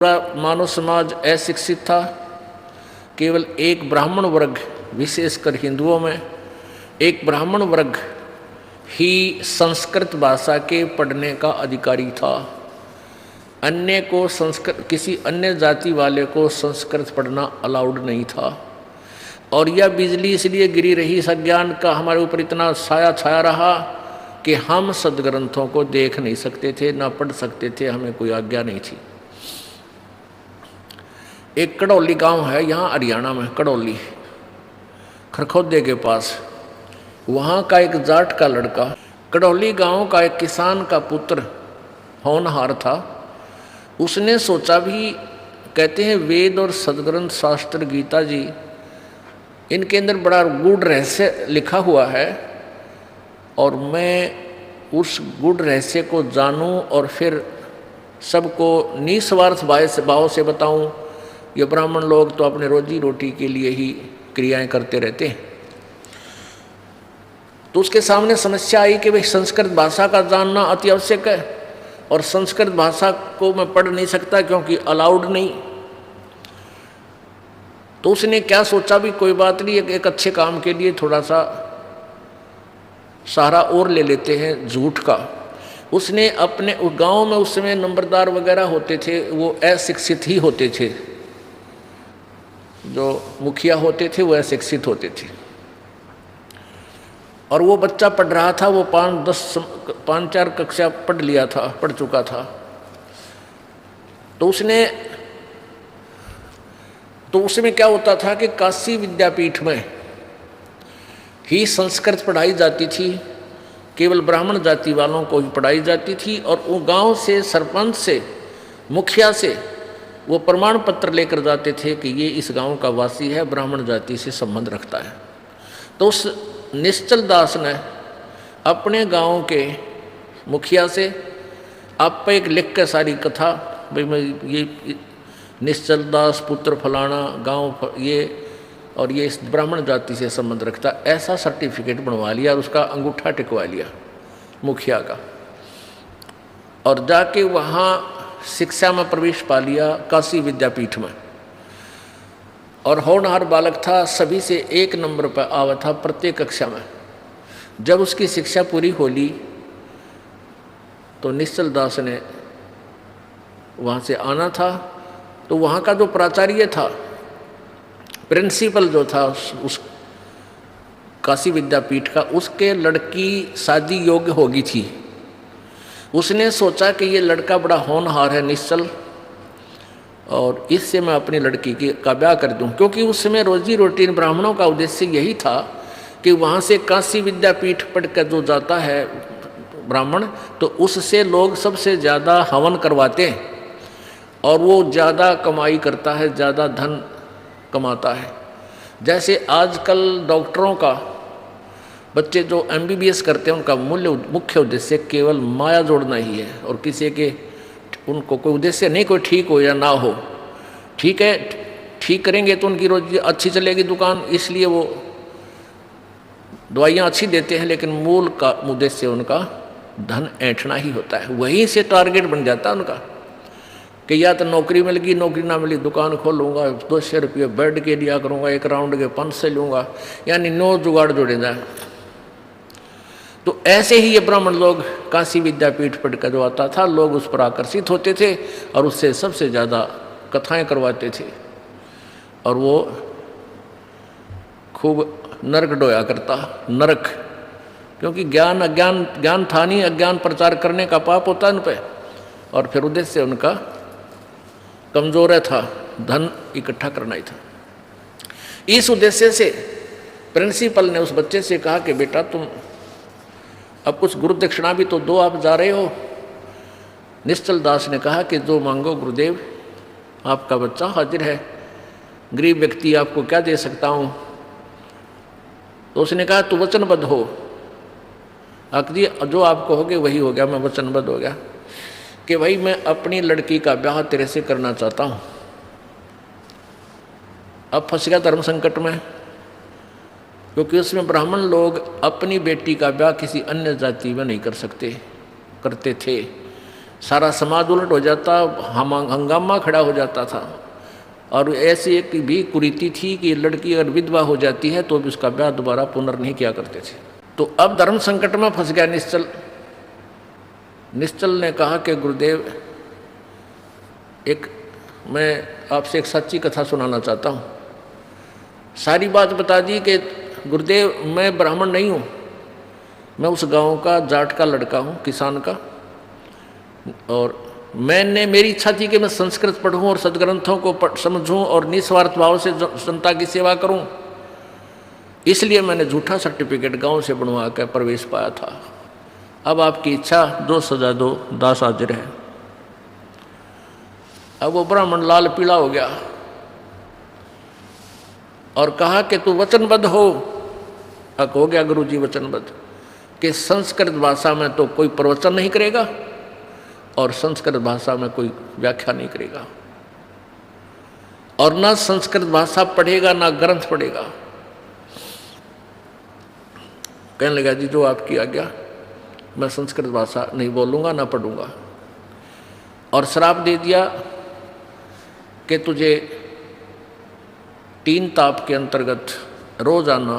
पूरा मानव समाज अशिक्षित था। केवल एक ब्राह्मण वर्ग, विशेषकर हिंदुओं में एक ब्राह्मण वर्ग ही संस्कृत भाषा के पढ़ने का अधिकारी था। अन्य को संस्कृत, किसी अन्य जाति वाले को संस्कृत पढ़ना अलाउड नहीं था। और यह बिजली इसलिए गिरी रही, इस अज्ञान का हमारे ऊपर इतना साया छाया रहा कि हम सदग्रंथों को देख नहीं सकते थे, ना पढ़ सकते थे, हमें कोई आज्ञा नहीं थी। एक कड़ौली गांव है यहाँ हरियाणा में, कड़ौली खरखोदे के पास। वहाँ का एक जाट का लड़का, कड़ौली गांव का एक किसान का पुत्र होनहार था। उसने सोचा भी, कहते हैं वेद और सदग्रंथ शास्त्र गीता जी, इनके अंदर बड़ा गूढ़ रहस्य लिखा हुआ है और मैं उस गूढ़ रहस्य को जानूं और फिर सबको निस्वार्थ भाव से बताऊं। ये ब्राह्मण लोग तो अपने रोजी रोटी के लिए ही क्रियाएं करते रहते हैं। तो उसके सामने समस्या आई कि भाई संस्कृत भाषा का जानना अति आवश्यक है और संस्कृत भाषा को मैं पढ़ नहीं सकता क्योंकि अलाउड नहीं। तो उसने क्या सोचा भी कोई बात नहीं, एक अच्छे काम के लिए थोड़ा सा सहारा और ले लेते हैं झूठ का। उसने अपने गांव में उस समय नंबरदार वगैरह होते थे, वो अशिक्षित ही होते थे। जो मुखिया होते थे वो अशिक्षित होते थे। और वो बच्चा पढ़ रहा था, वो 5-4 कक्षा पढ़ लिया था, पढ़ चुका था। तो उसमें क्या होता था कि काशी विद्यापीठ में ही संस्कृत पढ़ाई जाती थी, केवल ब्राह्मण जाति वालों को ही पढ़ाई जाती थी। और वो गांव से, सरपंच से, मुखिया से वो प्रमाण पत्र लेकर जाते थे कि ये इस गांव का वासी है, ब्राह्मण जाति से संबंध रखता है। तो उस निश्चल दास ने अपने गांव के मुखिया से आप पे एक लिख के सारी कथा, भाई मैं ये निश्चल दास पुत्र फलाना गांव ये और ये इस ब्राह्मण जाति से संबंध रखता, ऐसा सर्टिफिकेट बनवा लिया और उसका अंगूठा टिकवा लिया मुखिया का। और जाके वहाँ शिक्षा में प्रवेश पा लिया काशी विद्यापीठ में। और होनहार बालक था, सभी से 1 नंबर पर आवा था प्रत्येक कक्षा में। जब उसकी शिक्षा पूरी हो ली तो निश्चल दास ने वहाँ से आना था। तो वहाँ का जो प्राचार्य था, प्रिंसिपल जो था उस काशी विद्यापीठ का, उसके लड़की शादी योग्य होगी थी। उसने सोचा कि ये लड़का बड़ा होनहार है निश्चल, और इससे मैं अपनी लड़की का ब्याह कर दूं। क्योंकि उस समय रोजी रोटी ब्राह्मणों का उद्देश्य यही था कि वहाँ से काशी विद्यापीठ पढ़ कर जो जाता है ब्राह्मण, तो उससे लोग सबसे ज़्यादा हवन करवाते हैं और वो ज़्यादा कमाई करता है, ज़्यादा धन कमाता है। जैसे आजकल डॉक्टरों का बच्चे जो MBBS करते हैं, उनका मुख्य उद्देश्य केवल माया जोड़ना ही है और किसी के उनको कोई उद्देश्य नहीं, कोई ठीक हो या ना हो। ठीक है, ठीक करेंगे तो उनकी रोजी अच्छी चलेगी दुकान, इसलिए वो दवाइयाँ अच्छी देते हैं, लेकिन मूल का उद्देश्य उनका धन ऐंठना ही होता है। वहीं से टारगेट बन जाता है उनका कि या तो नौकरी मिल गई, नौकरी ना मिली दुकान खोलूँगा, 200 रुपये बेड के लिया करूँगा, 1 राउंड के 500 लूँगा, यानी 9 जुगाड़ जोड़े जाए। तो ऐसे ही ये ब्राह्मण लोग काशी विद्यापीठ पढ़ कर जो आता था, लोग उस पर आकर्षित होते थे और उससे सबसे ज़्यादा कथाएं करवाते थे। और वो खूब नरक डोया करता, नरक, क्योंकि ज्ञान था नहीं, अज्ञान प्रचार करने का पाप होता है उन पर। और फिर उद्देश्य उनका कमजोर था, धन इकट्ठा करना ही था। इस उद्देश्य से प्रिंसिपल ने उस बच्चे से कहा कि बेटा तुम अब कुछ गुरु दक्षिणा भी तो दो, आप जा रहे हो। निश्चल दास ने कहा कि जो मांगो गुरुदेव, आपका बच्चा हाजिर है, गरीब व्यक्ति आपको क्या दे सकता हूँ। तो उसने कहा तू वचनबद्ध हो। जी जो आपको हो गया वही हो गया, मैं वचनबद्ध हो गया कि भाई मैं अपनी लड़की का ब्याह तेरे से करना चाहता हूँ। अब फंस गया धर्म संकट में, क्योंकि उसमें ब्राह्मण लोग अपनी बेटी का ब्याह किसी अन्य जाति में नहीं कर सकते, करते थे। सारा समाज उलट हो जाता, हंगामा खड़ा हो जाता था। और ऐसी एक भी कुरीति थी कि लड़की अगर विधवा हो जाती है तो भी उसका ब्याह दोबारा पुनर् किया करते थे। तो अब धर्म संकट में फंस गया निश्चल। निश्चल ने कहा कि गुरुदेव, मैं आपसे एक सच्ची कथा सुनाना चाहता हूँ। सारी बात बता दी कि गुरुदेव मैं ब्राह्मण नहीं हूँ, मैं उस गांव का जाट का लड़का हूँ, किसान का, और मेरी इच्छा थी कि मैं संस्कृत पढ़ूँ और सदग्रंथों को समझूँ और निस्वार्थ भाव से जनता की सेवा करूँ। इसलिए मैंने झूठा सर्टिफिकेट गांव से बनवा कर प्रवेश पाया था। अब आपकी इच्छा, दो सजा दो, दास हाजिर है। अब वो ब्राह्मण लाल पीला हो गया और कहा कि तू वचनबद्ध हो। अब हो गया गुरु जी वचनबद्ध कि संस्कृत भाषा में तो कोई प्रवचन नहीं करेगा और संस्कृत भाषा में कोई व्याख्या नहीं करेगा, और ना संस्कृत भाषा पढ़ेगा ना ग्रंथ पढ़ेगा। कहने लगा जी जो आपकी आज्ञा, मैं संस्कृत भाषा नहीं बोलूँगा ना पढ़ूँगा। और श्राप दे दिया कि तुझे 3 ताप के अंतर्गत रोजाना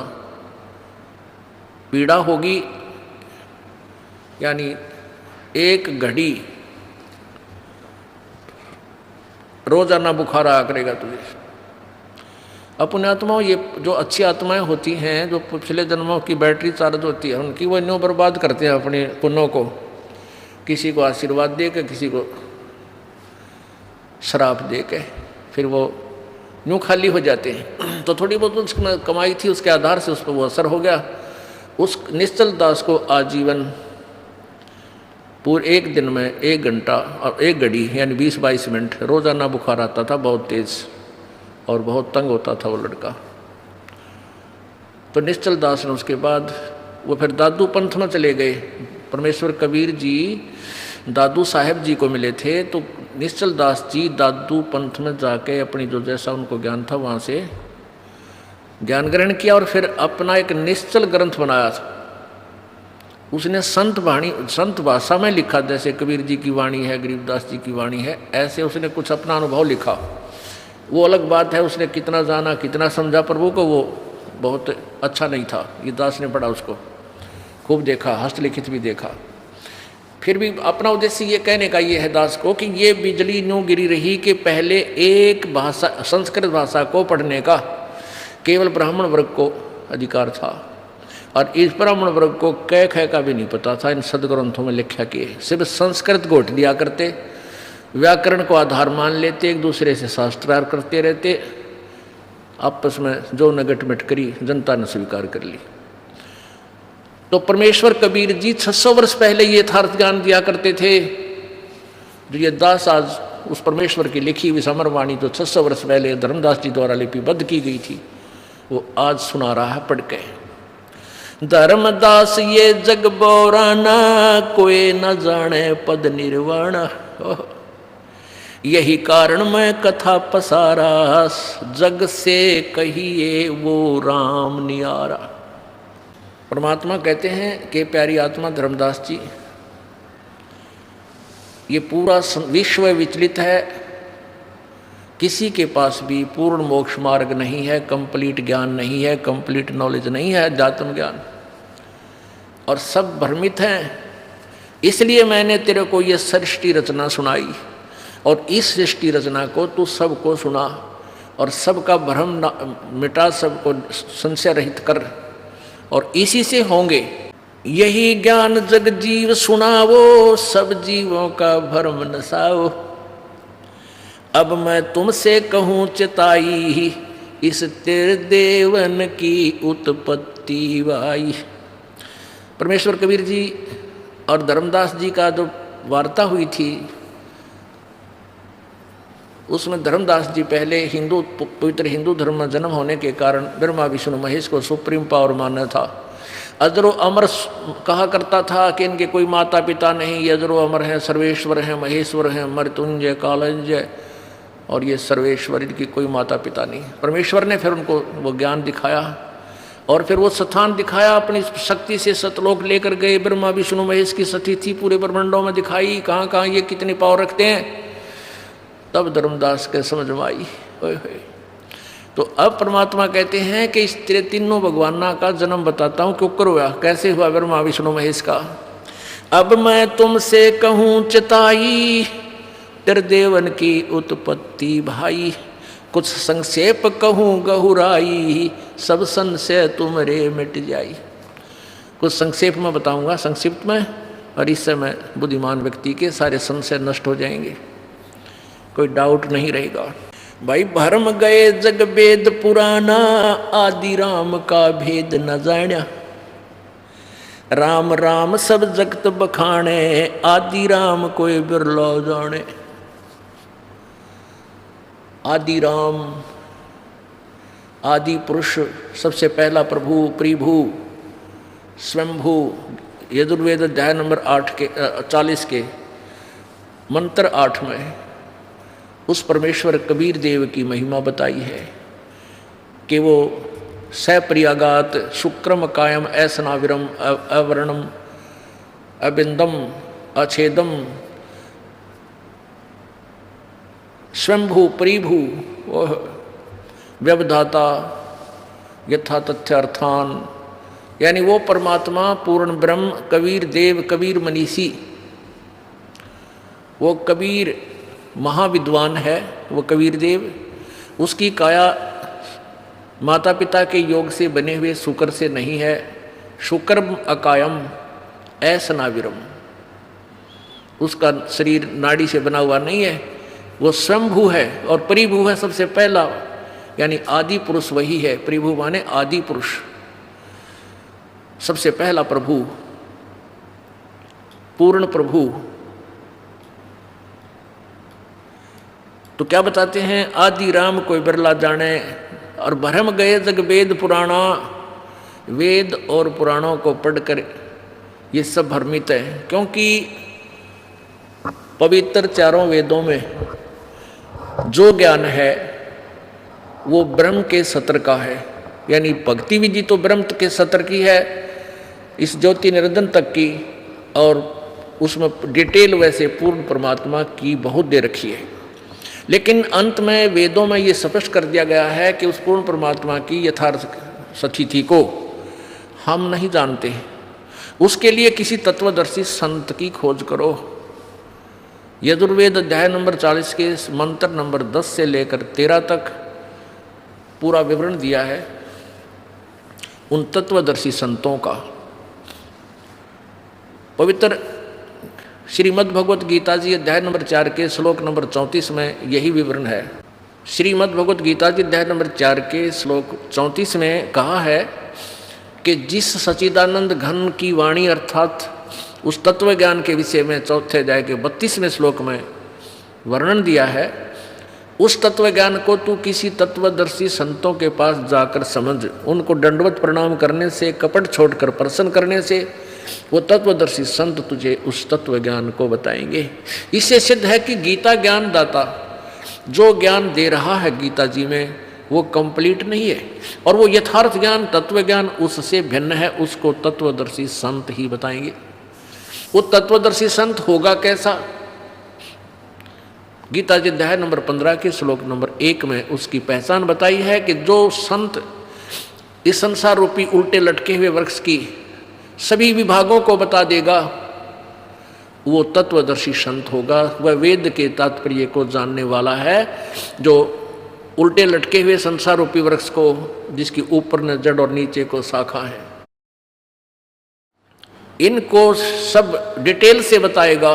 पीड़ा होगी, यानी 1 घड़ी रोजाना बुखार आया करेगा तुझे। अपने आत्माओं, ये जो अच्छी आत्माएं होती हैं, जो पिछले जन्मों की बैटरी चार्ज होती है उनकी, वो न्यों बर्बाद करते हैं अपने पुण्यों को, किसी को आशीर्वाद दे के, किसी को श्राप दे के, फिर वो न्यों खाली हो जाते हैं। तो थोड़ी बहुत उसकी कमाई थी, उसके आधार से उस पर वो असर हो गया। उस निश्चल दास को आजीवन पूरे 1 दिन में 1 घंटा और 1 घड़ी यानी 20-22 मिनट रोजाना बुखार आता था, बहुत तेज, और बहुत तंग होता था वो लड़का। तो निश्चल दास ने उसके बाद वो फिर दादू पंथ में चले गए। परमेश्वर कबीर जी दादू साहेब जी को मिले थे, तो निश्चल दास जी दादू पंथ में जाके अपनी जो जैसा उनको ज्ञान था वहाँ से ज्ञान ग्रहण किया और फिर अपना एक निश्चल ग्रंथ बनाया था। उसने संत भाषा में लिखा, जैसे कबीर जी की वाणी है, गरीबदास जी की वाणी है, ऐसे उसने कुछ अपना अनुभव लिखा। वो अलग बात है, उसने कितना जाना कितना समझा प्रभु को, वो बहुत अच्छा नहीं था। ये दास ने पढ़ा, उसको खूब देखा, हस्तलिखित भी देखा। फिर भी अपना उद्देश्य ये कहने का ये है दास को कि ये बिजली न्यों गिरी रही कि पहले एक भाषा, संस्कृत भाषा को पढ़ने का केवल ब्राह्मण वर्ग को अधिकार था, और इस ब्राह्मण वर्ग को कह खै का भी नहीं पता था। इन सदग्रंथों में लिखा कि सिर्फ संस्कृत घोट दिया करते, व्याकरण को आधार मान लेते, एक दूसरे से शास्त्रार्थ करते रहते, आपस में जो नगट मिट करी जनता ने स्वीकार कर ली। तो परमेश्वर कबीर जी 600 वर्ष पहले ये यथार्थ ज्ञान दिया करते थे, जो ये दास आज उस परमेश्वर की लिखी हुई समरवाणी जो 600 वर्ष पहले धर्मदास जी द्वारा लिपिबद्ध की गई थी, वो आज सुना रहा है पढ़ के। धर्मदास ये जग बोराना, कोई न जाने पद निर्वाणा, यही कारण मैं कथा पसारा, जग से कहिए वो राम नियारा। परमात्मा कहते हैं कि प्यारी आत्मा धर्मदास जी, ये पूरा विश्व विचलित है, किसी के पास भी पूर्ण मोक्ष मार्ग नहीं है, कंप्लीट ज्ञान नहीं है, कंप्लीट नॉलेज नहीं है, अध्यात्म ज्ञान, और सब भ्रमित हैं। इसलिए मैंने तेरे को ये सृष्टि रचना सुनाई, और इस सृष्टि रचना को तू सबको सुना और सबका भ्रम मिटा, सबको संशय रहित कर, और इसी से होंगे। यही ज्ञान जग जीव सुनावो, सब जीवों का भ्रम नसाओ। अब मैं तुमसे कहूँ चिताई, इस तेरे देवन की उत्पत्ति वाई। परमेश्वर कबीर जी और धर्मदास जी का जो वार्ता हुई थी, उसमें धर्मदास जी पहले पवित्र हिंदू धर्म में जन्म होने के कारण ब्रह्मा विष्णु महेश को सुप्रीम पावर माना था। अजरो अमर कहा करता था कि इनके कोई माता पिता नहीं, ये अजरो अमर हैं, सर्वेश्वर हैं, महेश्वर हैं, मृत्युंजय कालंजय, और ये सर्वेश्वर, इनकी कोई माता पिता नहीं। परमेश्वर ने फिर उनको वो ज्ञान दिखाया और फिर वो स्थान दिखाया, अपनी शक्ति से सतलोक लेकर गए, ब्रह्मा विष्णु महेश की सती थी, पूरे ब्रह्मांडों में दिखाई, कहाँ कहाँ ये कितनी पावर रखते हैं। तब धर्मदास के समझ में आई। ओए होए। तो अब परमात्मा कहते हैं कि इस तेरे तीनों भगवाना का जन्म बताता हूँ, क्यों हुआ, कैसे हुआ ब्रह्मा विष्णु महेश का। अब मैं तुमसे कहूँ चिताई, त्रिदेवन की उत्पत्ति भाई, कुछ संक्षेप कहूँ गहुराई, सब संशय तुमरे मिट जाई। कुछ संक्षेप में बताऊंगा, संक्षिप्त में, और इस समय बुद्धिमान व्यक्ति के सारे संशय नष्ट हो जाएंगे, कोई डाउट नहीं रहेगा। भाई भरम गए जग वेद पुराना, आदि राम का भेद न जाण्या, राम राम सब जगत बखाने, आदि राम कोई बिरलो जाने। आदि राम, आदि पुरुष, सबसे पहला प्रभु, प्रिभु, स्वयंभू, यजुर्वेद अध्याय नंबर 40 के मंत्र 8 में उस परमेश्वर कबीर देव की महिमा बताई है कि वो सप्रियागात शुक्रम कायम ऐसनाविरम अवर्णम अबिंदम अछेदम स्वयंभू परिभू व्यवधाता यथा तथ्यार्थान, यानी वो परमात्मा पूर्ण ब्रह्म कबीर देव, कबीर मनीषी, वो कबीर महाविद्वान है, वो कबीर देव। उसकी काया माता पिता के योग से बने हुए शुक्र से नहीं है, शुक्रम अकायम ऐसनाविरम, उसका शरीर नाड़ी से बना हुआ नहीं है, वो स्वयंभू है और परिभू है, सबसे पहला, यानी आदि पुरुष वही है। परिभू माने आदि पुरुष, सबसे पहला प्रभु, पूर्ण प्रभु। तो क्या बताते हैं, आदि राम कोई बिरला जाने, और भरम गए जग वेद पुराणा, वेद और पुराणों को पढ़कर ये सब भ्रमित है, क्योंकि पवित्र चारों वेदों में जो ज्ञान है वो ब्रह्म के सत्र का है, यानी भक्ति विधि तो ब्रह्म के सत्र की है, इस ज्योति निरंजन तक की, और उसमें डिटेल वैसे पूर्ण परमात्मा की बहुत दे रखी है। लेकिन अंत में वेदों में ये स्पष्ट कर दिया गया है कि उस पूर्ण परमात्मा की यथार्थ सतिथि को हम नहीं जानते, उसके लिए किसी तत्वदर्शी संत की खोज करो। यजुर्वेद अध्याय नंबर 40 के मंत्र नंबर 10 से लेकर 13 तक पूरा विवरण दिया है उन तत्वदर्शी संतों का। पवित्र श्रीमद् भगवत गीता जी अध्याय नंबर 4 के श्लोक नंबर 34 में यही विवरण है। श्रीमद् भगवत गीता जी अध्याय नंबर 4 के श्लोक 34 में कहा है कि जिस सच्चिदानंद घन की वाणी अर्थात उस तत्व ज्ञान के विषय में चौथे अध्याय के 32वें श्लोक में वर्णन दिया है, उस तत्व ज्ञान को तू किसी तत्वदर्शी संतों के पास जाकर समझ, उनको दंडवत प्रणाम करने से, कपट छोड़कर प्रसन्न करने से वो तत्वदर्शी संत तुझे उस तत्व ज्ञान को बताएंगे। इससे सिद्ध है कि गीता ज्ञान दाता जो ज्ञान दे रहा है गीता जी में वो कंप्लीट नहीं है, और वो यथार्थ ज्ञान, तत्व ज्ञान उससे भिन्न है, उसको तत्वदर्शी संत ही बताएंगे। वो तत्वदर्शी संत होगा कैसा? गीता जी अध्याय नंबर 15 के श्लोक नंबर 1 में उसकी पहचान बताई है कि जो संत इस संसार रूपी उल्टे लटके हुए वृक्ष की सभी विभागों को बता देगा वो तत्वदर्शी संत होगा। वह वेद के तात्पर्य को जानने वाला है, जो उल्टे लटके हुए संसार रूपी वृक्ष को, जिसकी ऊपर न जड़ और नीचे को शाखा है, इनको सब डिटेल से बताएगा,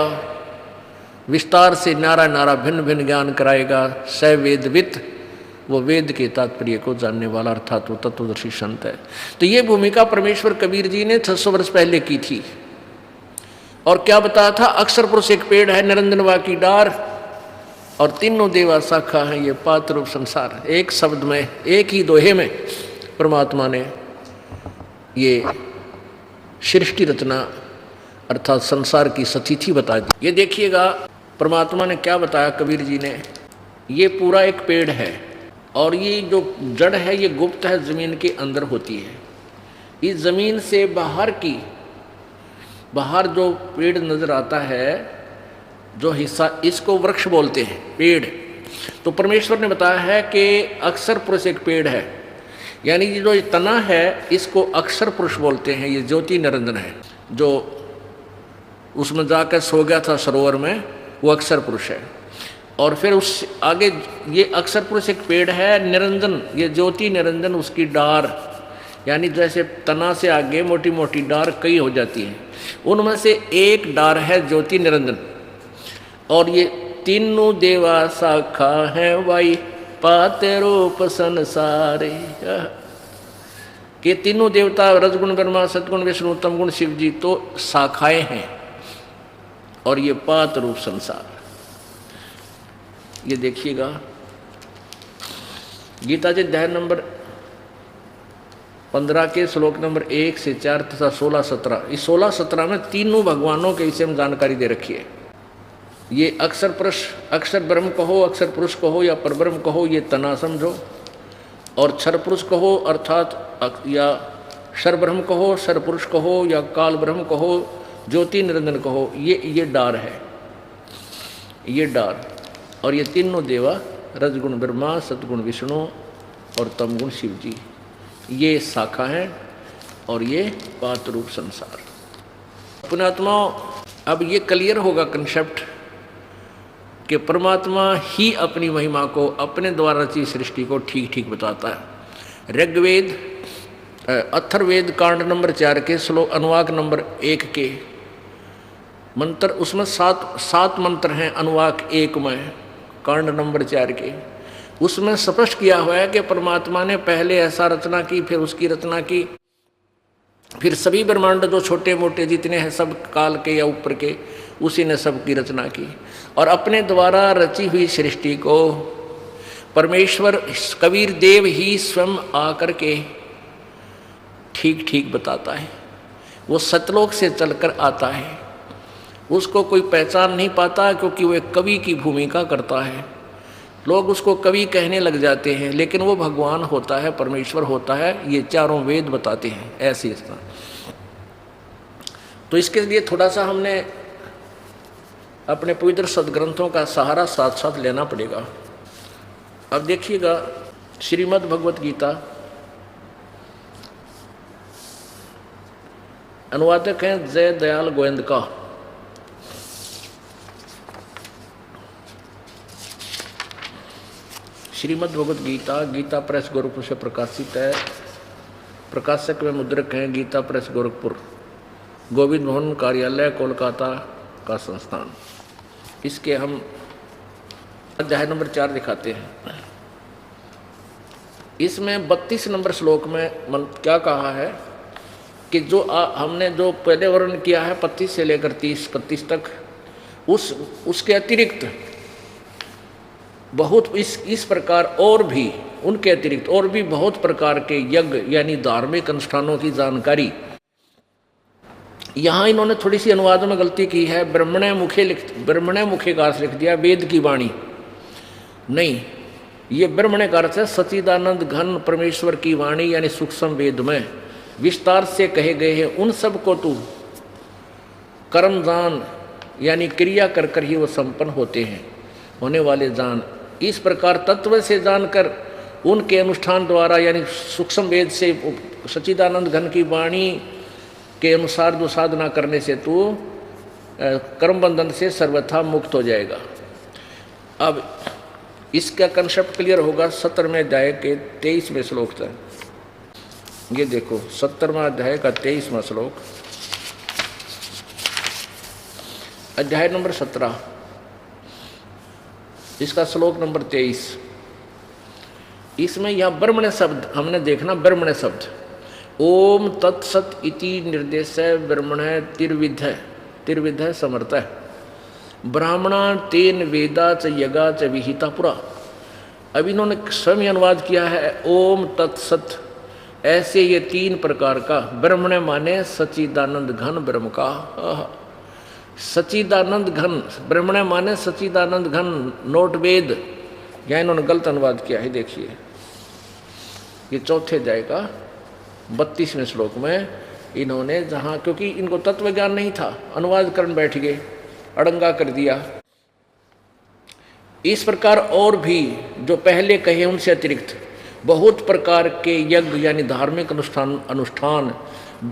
विस्तार से नारा नारा भिन्न भिन्न ज्ञान कराएगा। स वेदवित, वो वेद के तात्पर्य को जानने वाला, अर्थात वो तत्वदर्शी संत है। तो ये भूमिका परमेश्वर कबीर जी ने 600 वर्ष पहले की थी। और क्या बताया था? अक्षर पुरुष एक पेड़ है, निरंजनवा की डार, और तीनों देवा शाखा है, ये पात्र रूप संसार। एक शब्द में, एक ही दोहे में परमात्मा ने ये सृष्टि रचना अर्थात संसार की सतिथि बता दी। ये देखिएगा परमात्मा ने क्या बताया कबीर जी ने। ये पूरा एक पेड़ है और ये जो जड़ है ये गुप्त है, जमीन के अंदर होती है। इस जमीन से बाहर जो पेड़ नजर आता है, जो हिस्सा, इसको वृक्ष बोलते हैं, पेड़। तो परमेश्वर ने बताया है कि अक्षर पुरुष एक पेड़ है, यानी ये जो तना है इसको अक्षर पुरुष बोलते हैं। ये ज्योति निरंजन है, जो उसमें जाकर सो गया था सरोवर में, वो अक्षर पुरुष है। और फिर उस आगे ये अक्षर पुरुष एक पेड़ है, निरंजन, ये ज्योति निरंजन उसकी डार, यानी जैसे तना से आगे मोटी मोटी डार कई हो जाती हैं, उनमें से एक डार है ज्योति निरंजन। और ये तीनों देवा शाखा है वाई पाते रूप संसारे, कि तीनों देवता रजगुण ब्रह्मा, सतगुण विष्णु, तमगुण शिव जी तो शाखाएं हैं, और ये पात रूप संसार। ये देखिएगा गीता जी अध्याय नंबर 15 के श्लोक नंबर 1 से 4 तथा 16-17, इस 16-17 में तीनों भगवानों के विषय में जानकारी दे रखी है। ये अक्षर पुरुष, अक्षर ब्रह्म कहो, अक्षर पुरुष कहो या परब्रह्म कहो, ये तना समझो, और क्षर पुरुष कहो अर्थात या क्षर ब्रह्म कहो, क्षर पुरुष कहो या काल ब्रह्म कहो, ज्योति निरंजन कहो, ये डार है, ये डार। और ये तीनों देवा रजगुण ब्रह्मा, सतगुण विष्णु और तमगुण शिव जी, ये शाखा है, और ये पात रूप संसार। पुण्यात्माओं, अब ये क्लियर होगा कंसेप्ट कि परमात्मा ही अपनी महिमा को अपने द्वारा रची सृष्टि को ठीक ठीक बताता है। ऋग्वेद अथर्ववेद कांड नंबर 4 के श्लोक अनुवाक नंबर 1 के मंत्र, उसमें सात मंत्र हैं अनुवाक 1 में, कांड नंबर 4 के, उसमें स्पष्ट किया हुआ है कि परमात्मा ने पहले ऐसा रचना की, फिर उसकी रचना की, फिर सभी ब्रह्मांड जो छोटे मोटे जितने हैं सब काल के या ऊपर के, उसी ने सबकी रचना की। और अपने द्वारा रची हुई सृष्टि को परमेश्वर कबीर देव ही स्वयं आकर के ठीक ठीक बताता है। वो सतलोक से चलकर आता है, उसको कोई पहचान नहीं पाता, क्योंकि वो एक कवि की भूमिका करता है। लोग उसको कवि कहने लग जाते हैं, लेकिन वो भगवान होता है, परमेश्वर होता है, ये चारों वेद बताते हैं ऐसी इसका। तो इसके लिए थोड़ा सा हमने अपने पवित्र सदग्रंथों का सहारा साथ साथ लेना पड़ेगा। अब देखिएगा श्रीमद् भगवत गीता, अनुवादक हैं जय दयाल गोविंद का। श्रीमद् भगवत गीता गीता प्रेस गोरखपुर से प्रकाशित है। प्रकाशक व मुद्रक हैं गीता प्रेस गोरखपुर, गोविंद मोहन कार्यालय कोलकाता का संस्थान। इसके हम अध्याय नंबर 4 दिखाते हैं। इसमें 32 नंबर श्लोक में क्या कहा है कि जो हमने जो पहले वर्णन किया है 25 से लेकर 30-31 तक, उसके अतिरिक्त बहुत इस प्रकार और भी, उनके अतिरिक्त और भी बहुत प्रकार के यज्ञ यानी धार्मिक अनुष्ठानों की जानकारी। यहाँ इन्होंने थोड़ी सी अनुवाद में गलती की है, ब्रह्मणे मुखे का अर्थ लिख दिया वेद की वाणी, नहीं, ये ब्रह्मणे का अर्थ है सच्चिदानंद घन परमेश्वर की वाणी, यानी सूक्ष्म वेद में विस्तार से कहे गए हैं। उन सब को तू कर्म जान, यानी क्रिया कर कर ही वो संपन्न होते हैं, होने वाले जान। इस प्रकार तत्व से जानकर उनके अनुष्ठान द्वारा, यानी सूक्ष्म वेद से सच्चिदानंद घन की वाणी के अनुसार जो साधना करने से तू कर्म बंधन से सर्वथा मुक्त हो जाएगा। अब इसका कंसेप्ट क्लियर होगा 17वें अध्याय के 23वें श्लोक तक। ये देखो 17वां अध्याय का 23वां श्लोक, अध्याय नंबर 17, इसका श्लोक नंबर 23। इसमें यह ब्रह्मण्य शब्द हमने देखना, ब्रह्मण्य शब्द ओम तत्सत इति निर्देश ब्रह्मण्य तिर्विध समर्थ ब्राह्मणा तेन वेदा च यगा च विहिता पुरा। अब इन्होंने स्वयं अनुवाद किया है ओम तत्सत, ऐसे ये 3 प्रकार का ब्रह्मण्य माने सच्चिदानंद घन ब्रह्म का, सच्चिदानंद घन ब्रह्मण्य माने सच्चिदानंद घन, नोट वेद, या इन्होंने गलत अनुवाद किया है। देखिए ये चौथे अध्याय का 32वें श्लोक में इन्होंने जहाँ, क्योंकि इनको तत्व ज्ञान नहीं था, अनुवाद करने बैठ गए, अड़ंगा कर दिया। इस प्रकार और भी जो पहले कहे उनसे अतिरिक्त बहुत प्रकार के यज्ञ यानी धार्मिक अनुष्ठान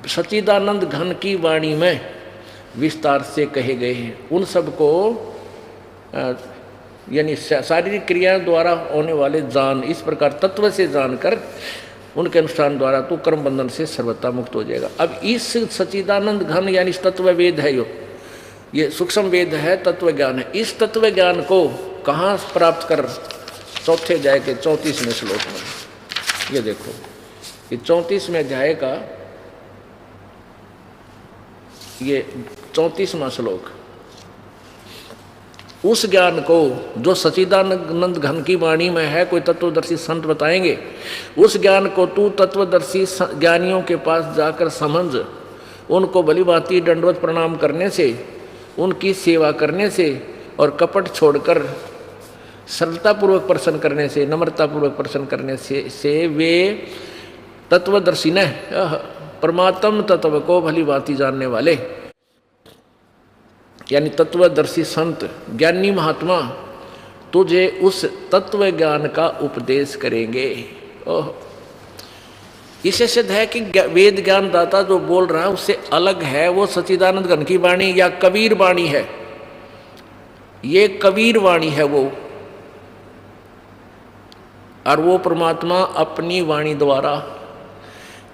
सच्चिदानंद घन की वाणी में विस्तार से कहे गए हैं। उन सबको यानी शारीरिक क्रियाओं द्वारा होने वाले जान, इस प्रकार तत्व से जानकर उनके अनुष्ठान द्वारा तो कर्म बंधन से सर्वथा मुक्त हो जाएगा। अब इस सच्चिदानंद घन यानी तत्व वेद है, ये सूक्ष्म वेद है, तत्व ज्ञान है। इस तत्व ज्ञान को कहाँ प्राप्त कर, चौथे अध्याय के 34वें श्लोक में। ये देखो, ये 34वें अध्याय का ये 34वां श्लोक। उस ज्ञान को जो सच्चिदानंद घन की वाणी में है, कोई तत्वदर्शी संत बताएंगे, उस ज्ञान को तू तत्वदर्शी ज्ञानियों के पास जाकर समझ, उनको भलीभांति दंडवत प्रणाम करने से, उनकी सेवा करने से और कपट छोड़कर सरलतापूर्वक प्रश्न करने से, नम्रतापूर्वक प्रश्न करने से वे तत्वदर्शी ने परमात्म तत्व को भलीभांति जानने वाले यानी तत्वदर्शी संत ज्ञानी महात्मा तुझे उस तत्व ज्ञान का उपदेश करेंगे। ओह, इससे सिद्ध है कि वेद ज्ञान दाता जो बोल रहा है उससे अलग है, वो सच्चिदानंद घन की वाणी या कबीर वाणी है। ये कबीर वाणी है वो, और वो परमात्मा अपनी वाणी द्वारा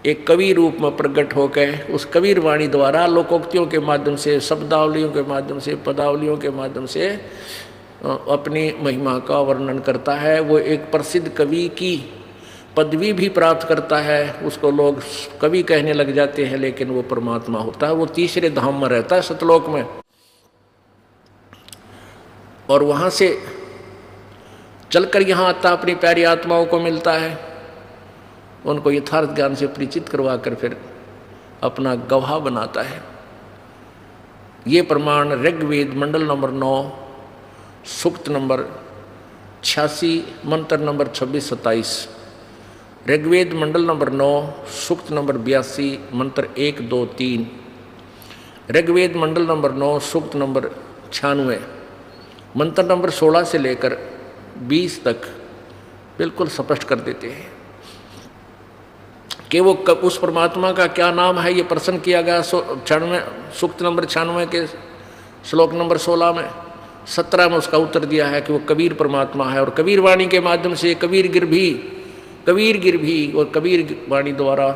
एक कवि रूप में प्रकट होकर उस कबीर वाणी द्वारा लोकोक्तियों के माध्यम से, शब्दावलियों के माध्यम से, पदावलियों के माध्यम से अपनी महिमा का वर्णन करता है। वो एक प्रसिद्ध कवि की पदवी भी प्राप्त करता है, उसको लोग कवि कहने लग जाते हैं, लेकिन वो परमात्मा होता है। वो तीसरे धाम में रहता है, सतलोक में, और वहाँ से चलकर यहाँ आता, अपनी प्यारी आत्माओं को मिलता है, उनको यथार्थ ज्ञान से परिचित करवा कर फिर अपना गवाह बनाता है। ये प्रमाण ऋग्वेद मंडल नंबर 9 सूक्त नंबर 86 मंत्र नंबर 26-27, ऋग्वेद मंडल नंबर 9 सूक्त नंबर 82 मंत्र 1, 2, 3, ऋग्वेद मंडल नंबर 9 सूक्त नंबर 96 मंत्र नंबर 16 से लेकर 20 तक बिल्कुल स्पष्ट कर देते हैं कि वो उस परमात्मा का क्या नाम है। ये प्रश्न किया गया 96 सूक्त नंबर 96 के श्लोक नंबर 16 में। 17 में उसका उत्तर दिया है कि वो कबीर परमात्मा है, और कबीर वाणी के माध्यम से कबीर गिर भी और कबीर वाणी द्वारा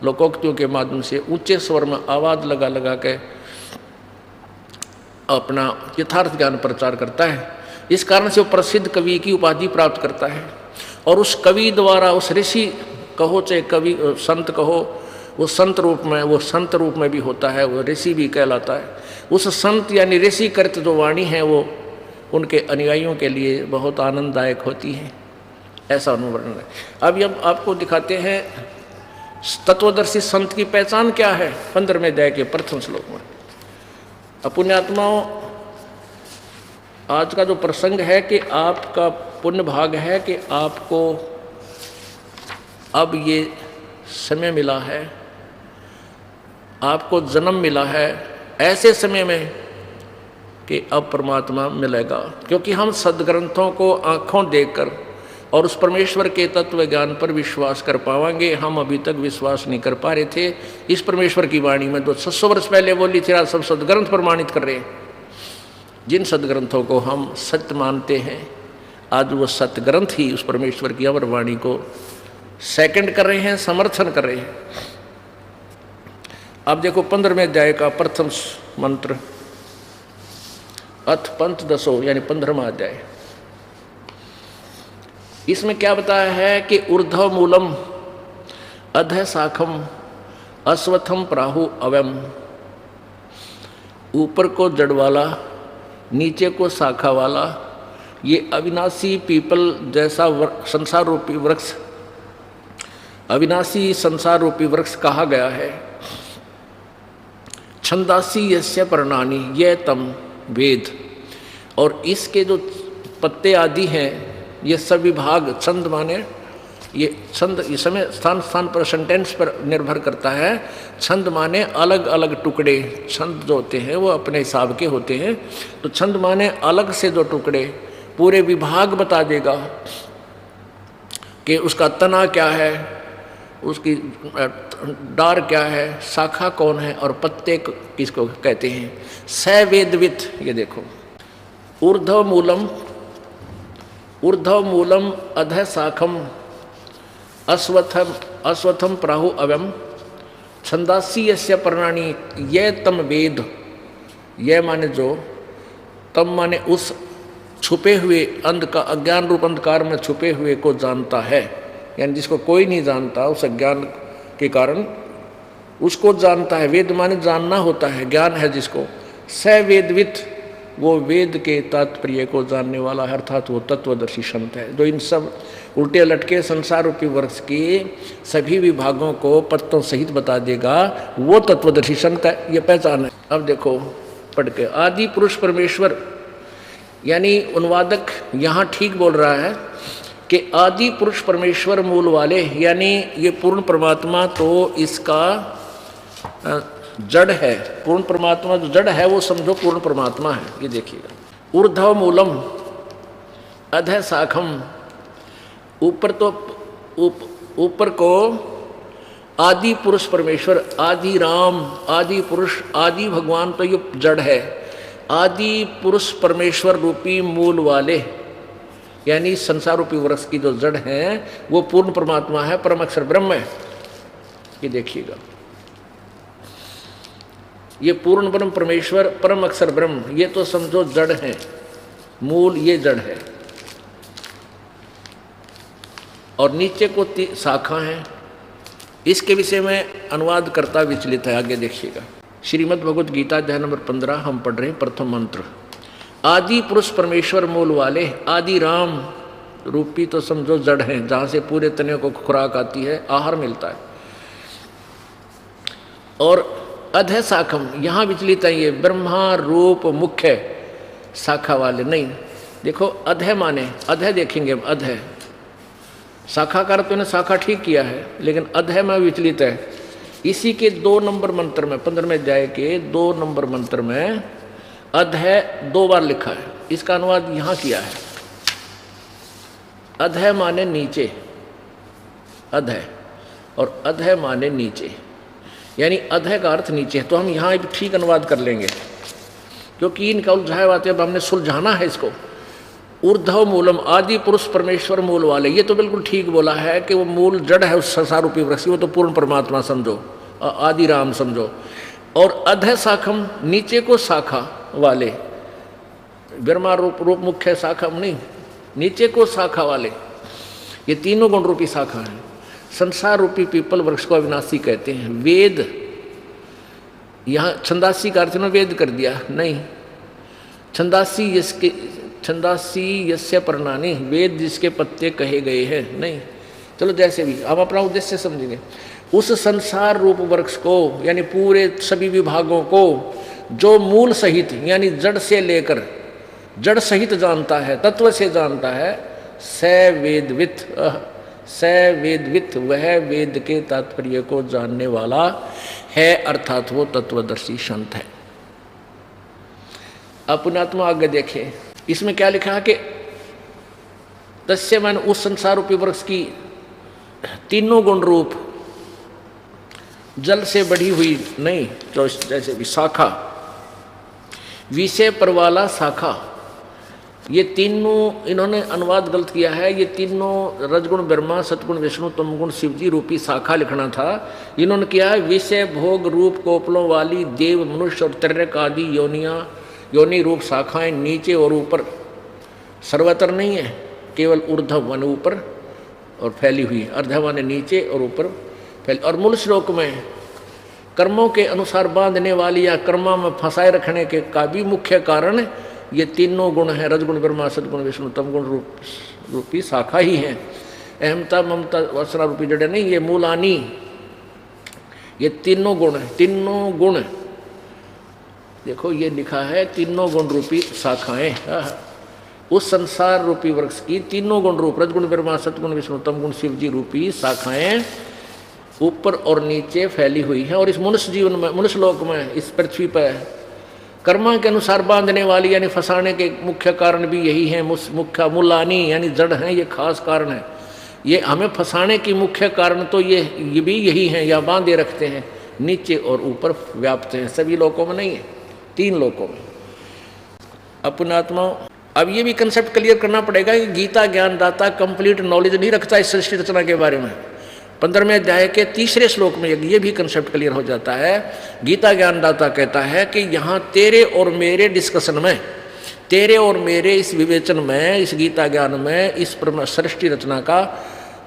लोकोक्तियों के माध्यम से ऊंचे स्वर में आवाज़ लगा लगा के अपना यथार्थ ज्ञान प्रचार करता है। इस कारण से वो प्रसिद्ध कवि की उपाधि प्राप्त करता है, और उस कवि द्वारा, उस ऋषि कहो चाहे कवि संत कहो, वो संत रूप में भी होता है, वो ऋषि भी कहलाता है। उस संत यानी ऋषि कृत जो वाणी है वो उनके अनुयायियों के लिए बहुत आनंददायक होती है, ऐसा अनुवर्णन है। अब आपको दिखाते हैं तत्वदर्शी संत की पहचान क्या है 15वें अध्याय के प्रथम श्लोक में। पुण्यात्माओं, आज का जो प्रसंग है कि आपका पुण्य भाग है कि आपको अब ये समय मिला है, आपको जन्म मिला है ऐसे समय में कि अब परमात्मा मिलेगा, क्योंकि हम सदग्रंथों को आँखों देखकर और उस परमेश्वर के तत्व ज्ञान पर विश्वास कर पाएंगे। हम अभी तक विश्वास नहीं कर पा रहे थे इस परमेश्वर की वाणी में जो 600 वर्ष पहले बोली थी, आज सब सदग्रंथ प्रमाणित कर रहे हैं। जिन सदग्रंथों को हम सत्य मानते हैं, आज वो सतग्रंथ ही उस परमेश्वर की अमर वाणी को सेकंड कर रहे हैं, समर्थन कर रहे हैं। अब देखो 15वें अध्याय का प्रथम मंत्र, अथ पंथ दसो यानी 15वां अध्याय। इसमें क्या बताया है कि ऊर्ध्व मूलम अधः शाखम अश्वत्थम प्राहु अवयम, ऊपर को जड़ वाला नीचे को शाखा वाला, ये अविनाशी पीपल जैसा संसार रूपी वृक्ष, अविनाशी संसार रूपी वृक्ष कहा गया है। छंदासी यस्य पर्णानि ये तम वेद, और इसके जो पत्ते आदि हैं ये सभी भाग, छंद माने ये छंद इस समय स्थान स्थान पर सेंटेंस पर निर्भर करता है। छंद माने अलग अलग टुकड़े, छंद जो होते हैं वो अपने हिसाब के होते हैं। तो छंद माने अलग से जो टुकड़े, पूरे विभाग बता देगा कि उसका तना क्या है, उसकी डार क्या है, शाखा कौन है और पत्ते किसको कहते हैं। सवेदवित, ये देखो, ऊर्ध्व मूलम अधः शाखम अश्वत्थम प्राहु अवम छंदासी यस्य पर्णानि ये तम वेद। यह माने जो, तम माने उस छुपे हुए अज्ञान रूप अंधकार में छुपे हुए को जानता है, यानी जिसको कोई नहीं जानता, उस अज्ञान के कारण उसको जानता है। वेद माने जानना होता है, ज्ञान है जिसको। सवेदवित, वो वेद के तात्पर्य को जानने वाला है, अर्थात वो तत्वदर्शी संत है, जो इन सब उल्टे लटके संसार रूपी वृक्ष के सभी विभागों को पत्तों सहित बता देगा, वो तत्वदर्शी संत है। ये पहचान है। अब देखो पढ़ के, आदि पुरुष परमेश्वर, यानी अनुवादक यहाँ ठीक बोल रहा है कि आदि पुरुष परमेश्वर मूल वाले, यानी ये पूर्ण परमात्मा तो इसका जड़ है। पूर्ण परमात्मा जो जड़ है वो समझो पूर्ण परमात्मा है। ये देखिएगा, ऊर्ध्व मूलम अधः शाखम, ऊपर तो ऊपर को आदि पुरुष परमेश्वर, आदि राम, आदि पुरुष, आदि भगवान, तो ये जड़ है। आदि पुरुष परमेश्वर रूपी मूल वाले, यानी संसार रूपी वृक्ष की जो जड़ है वो पूर्ण परमात्मा है, परम अक्षर ब्रह्म है। ये देखिएगा, ये पूर्ण ब्रह्म परमेश्वर, परम अक्षर ब्रह्म, ये तो समझो जड़ है, मूल ये जड़ है। और नीचे को शाखा है। इसके विषय में अनुवाद करता विचलित है। आगे देखिएगा, श्रीमद् भगवद गीता अध्याय नंबर 15 हम पढ़ रहे हैं। प्रथम मंत्र, आदि पुरुष परमेश्वर मूल वाले, आदि राम रूपी तो समझो जड़ है, जहाँ से पूरे तने को खुराक आती है, आहार मिलता है। और अधः शाखम, यहाँ विचलित है, ये ब्रह्मा रूप मुख्य शाखा वाले नहीं। देखो अधः माने, अधः देखेंगे अब, अधः शाखा का तो ने शाखा ठीक किया है, लेकिन अधः में विचलित है। इसी के 2 नंबर मंत्र में, 15वें अध्याय के 2 नंबर मंत्र में अधः 2 बार लिखा है। इसका अनुवाद यहाँ किया है, अधः माने नीचे, अधः, और अधः माने नीचे, यानी अधः का अर्थ नीचे है। तो हम यहाँ ठीक अनुवाद कर लेंगे, क्योंकि इनका उलझाए बातें अब हमने सुलझाना है इसको। ऊर्ध्व मूलम, आदि पुरुष परमेश्वर मूल वाले, ये तो बिल्कुल ठीक बोला है कि वो मूल जड़ है उस संसार रूपी वृक्ष, वो तो पूर्ण परमात्मा समझो, आदि राम समझो। और अधः शाखम, नीचे को शाखा वाले, ब्रह्मा रूप मुख्य शाखा नहीं, नीचे को शाखा वाले, ये तीनों गुण रूपी शाखा है। संसार रूपी पीपल वृक्ष को अविनाशी कहते हैं। वेद, यहाँ छंदासी का अर्थ ने वेद कर दिया, नहीं, छंदासी यस्य पर्णानि, वेद जिसके पत्ते कहे गए हैं, नहीं। चलो जैसे भी, हम अपना उद्देश्य समझेंगे। उस संसार रूप वृक्ष को, यानी पूरे सभी विभागों को जो मूल सहित, यानी जड़ से लेकर जड़ सहित जानता है, तत्व से जानता है, सवेदवित, सवेदवित, वह वेद के तात्पर्य को जानने वाला है, अर्थात वो तत्वदर्शी संत है। अपनात्मा आगे देखें, इसमें क्या लिखा है कि तस्य मन, उस संसार रूपी वृक्ष की तीनों गुण रूप, जल से बढ़ी हुई नहीं, तो जैसे भी शाखा, विषय पर वाला शाखा, ये तीनों, इन्होंने अनुवाद गलत किया है। ये तीनों रजगुण ब्रह्मा, सतगुण विष्णु, तमगुण शिवजी रूपी शाखा लिखना था। इन्होंने किया है विषय भोग रूप कोपलों वाली देव, मनुष्य और तिर्यक आदि योनि रूप शाखाएं नीचे और ऊपर, सर्वत्र नहीं है, केवल ऊर्ध्व वन ऊपर और फैली हुई, अर्धव वन नीचे और ऊपर फैली। और मूल श्लोक में कर्मों के अनुसार बांधने वाली या कर्मा में फंसाए रखने के का भी मुख्य कारण ये तीनों गुण हैं, रजगुण ब्रह्मा, सदगुण विष्णु, तमगुण रूपी शाखा ही हैं। अहमता ममता वसना रूपी जड़े नहीं, ये मूलानी, ये तीनों गुण है, तीनों गुण, देखो ये लिखा है तीनों गुण रूपी शाखाएं। उस संसार रूपी वृक्ष की तीनों गुण रूप रजगुण ब्रह्मा सतगुण विष्णु तमगुण शिव जी रूपी शाखाएं ऊपर और नीचे फैली हुई हैं। और इस मनुष्य जीवन में, मनुष्य लोक में, इस पृथ्वी पर कर्मा के अनुसार बांधने वाली यानी फंसाने के मुख्य कारण भी यही है। मुख्य मूलानी यानी जड़ हैं, ये खास कारण है। ये हमें फंसाने की मुख्य कारण तो ये भी यही है, या बांधे रखते हैं, नीचे और ऊपर व्याप्त हैं। सभी लोकों में नहीं है, 3 लोकों में। अपनात्मा अब ये भी कंसेप्ट क्लियर करना पड़ेगा कि गीता ज्ञानदाता कंप्लीट नॉलेज नहीं रखता इस सृष्टि रचना के बारे में। 15वें अध्याय के 3रे श्लोक में ये भी कंसेप्ट क्लियर हो जाता है। गीता ज्ञानदाता कहता है कि यहाँ तेरे और मेरे डिस्कशन में, तेरे और मेरे इस विवेचन में, इस गीता ज्ञान में, इस सृष्टि रचना का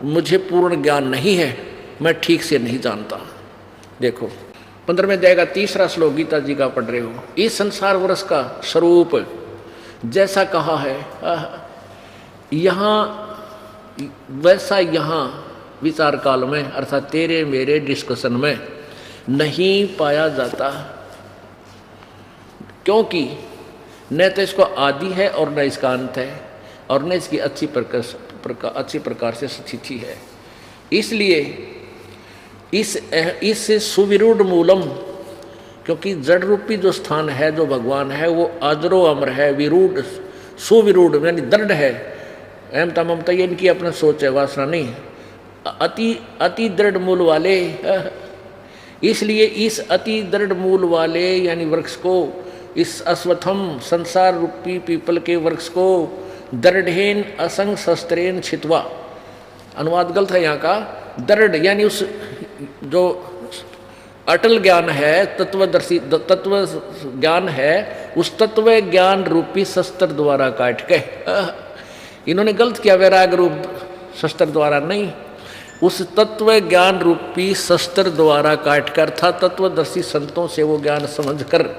मुझे पूर्ण ज्ञान नहीं है, मैं ठीक से नहीं जानता। देखो 15वें अध्याय का 3रा श्लोक गीता जी का पढ़ रहे हो। इस संसार वर्ष का स्वरूप जैसा कहा है यहाँ वैसा यहाँ विचार काल में अर्थात तेरे मेरे डिस्कशन में नहीं पाया जाता, क्योंकि न तो इसको आदि है और न इसका अंत है और न इसकी अच्छी प्रकार से स्थिति है। इसलिए इस सुविरूढ़ मूलम, क्योंकि जड़ रूपी जो स्थान है, जो भगवान है, वो अजरो अमर है, विरूढ़ सुविरूढ़ यानी दृढ़ है। अहमता ममता ये इनकी अपना सोच है, वासना नहीं। अति दृढ़ मूल वाले, इसलिए इस अति दृढ़ मूल वाले यानी वृक्ष को, इस अश्वत्थम संसार रूपी पीपल के वृक्ष को दृढ़ेन असंग शस्त्रेन छित्वा, अनुवाद गलत है यहाँ का, दृढ़ यानी उस जो अटल ज्ञान है, तत्वदर्शी तत्व ज्ञान है, उस तत्व ज्ञान रूपी शस्त्र द्वारा काट के, इन्होंने गलत किया, वैराग रूप शस्त्र द्वारा नहीं, उस तत्व ज्ञान रूपी शस्त्र द्वारा काट कर था तत्वदर्शी संतों से वो ज्ञान समझकर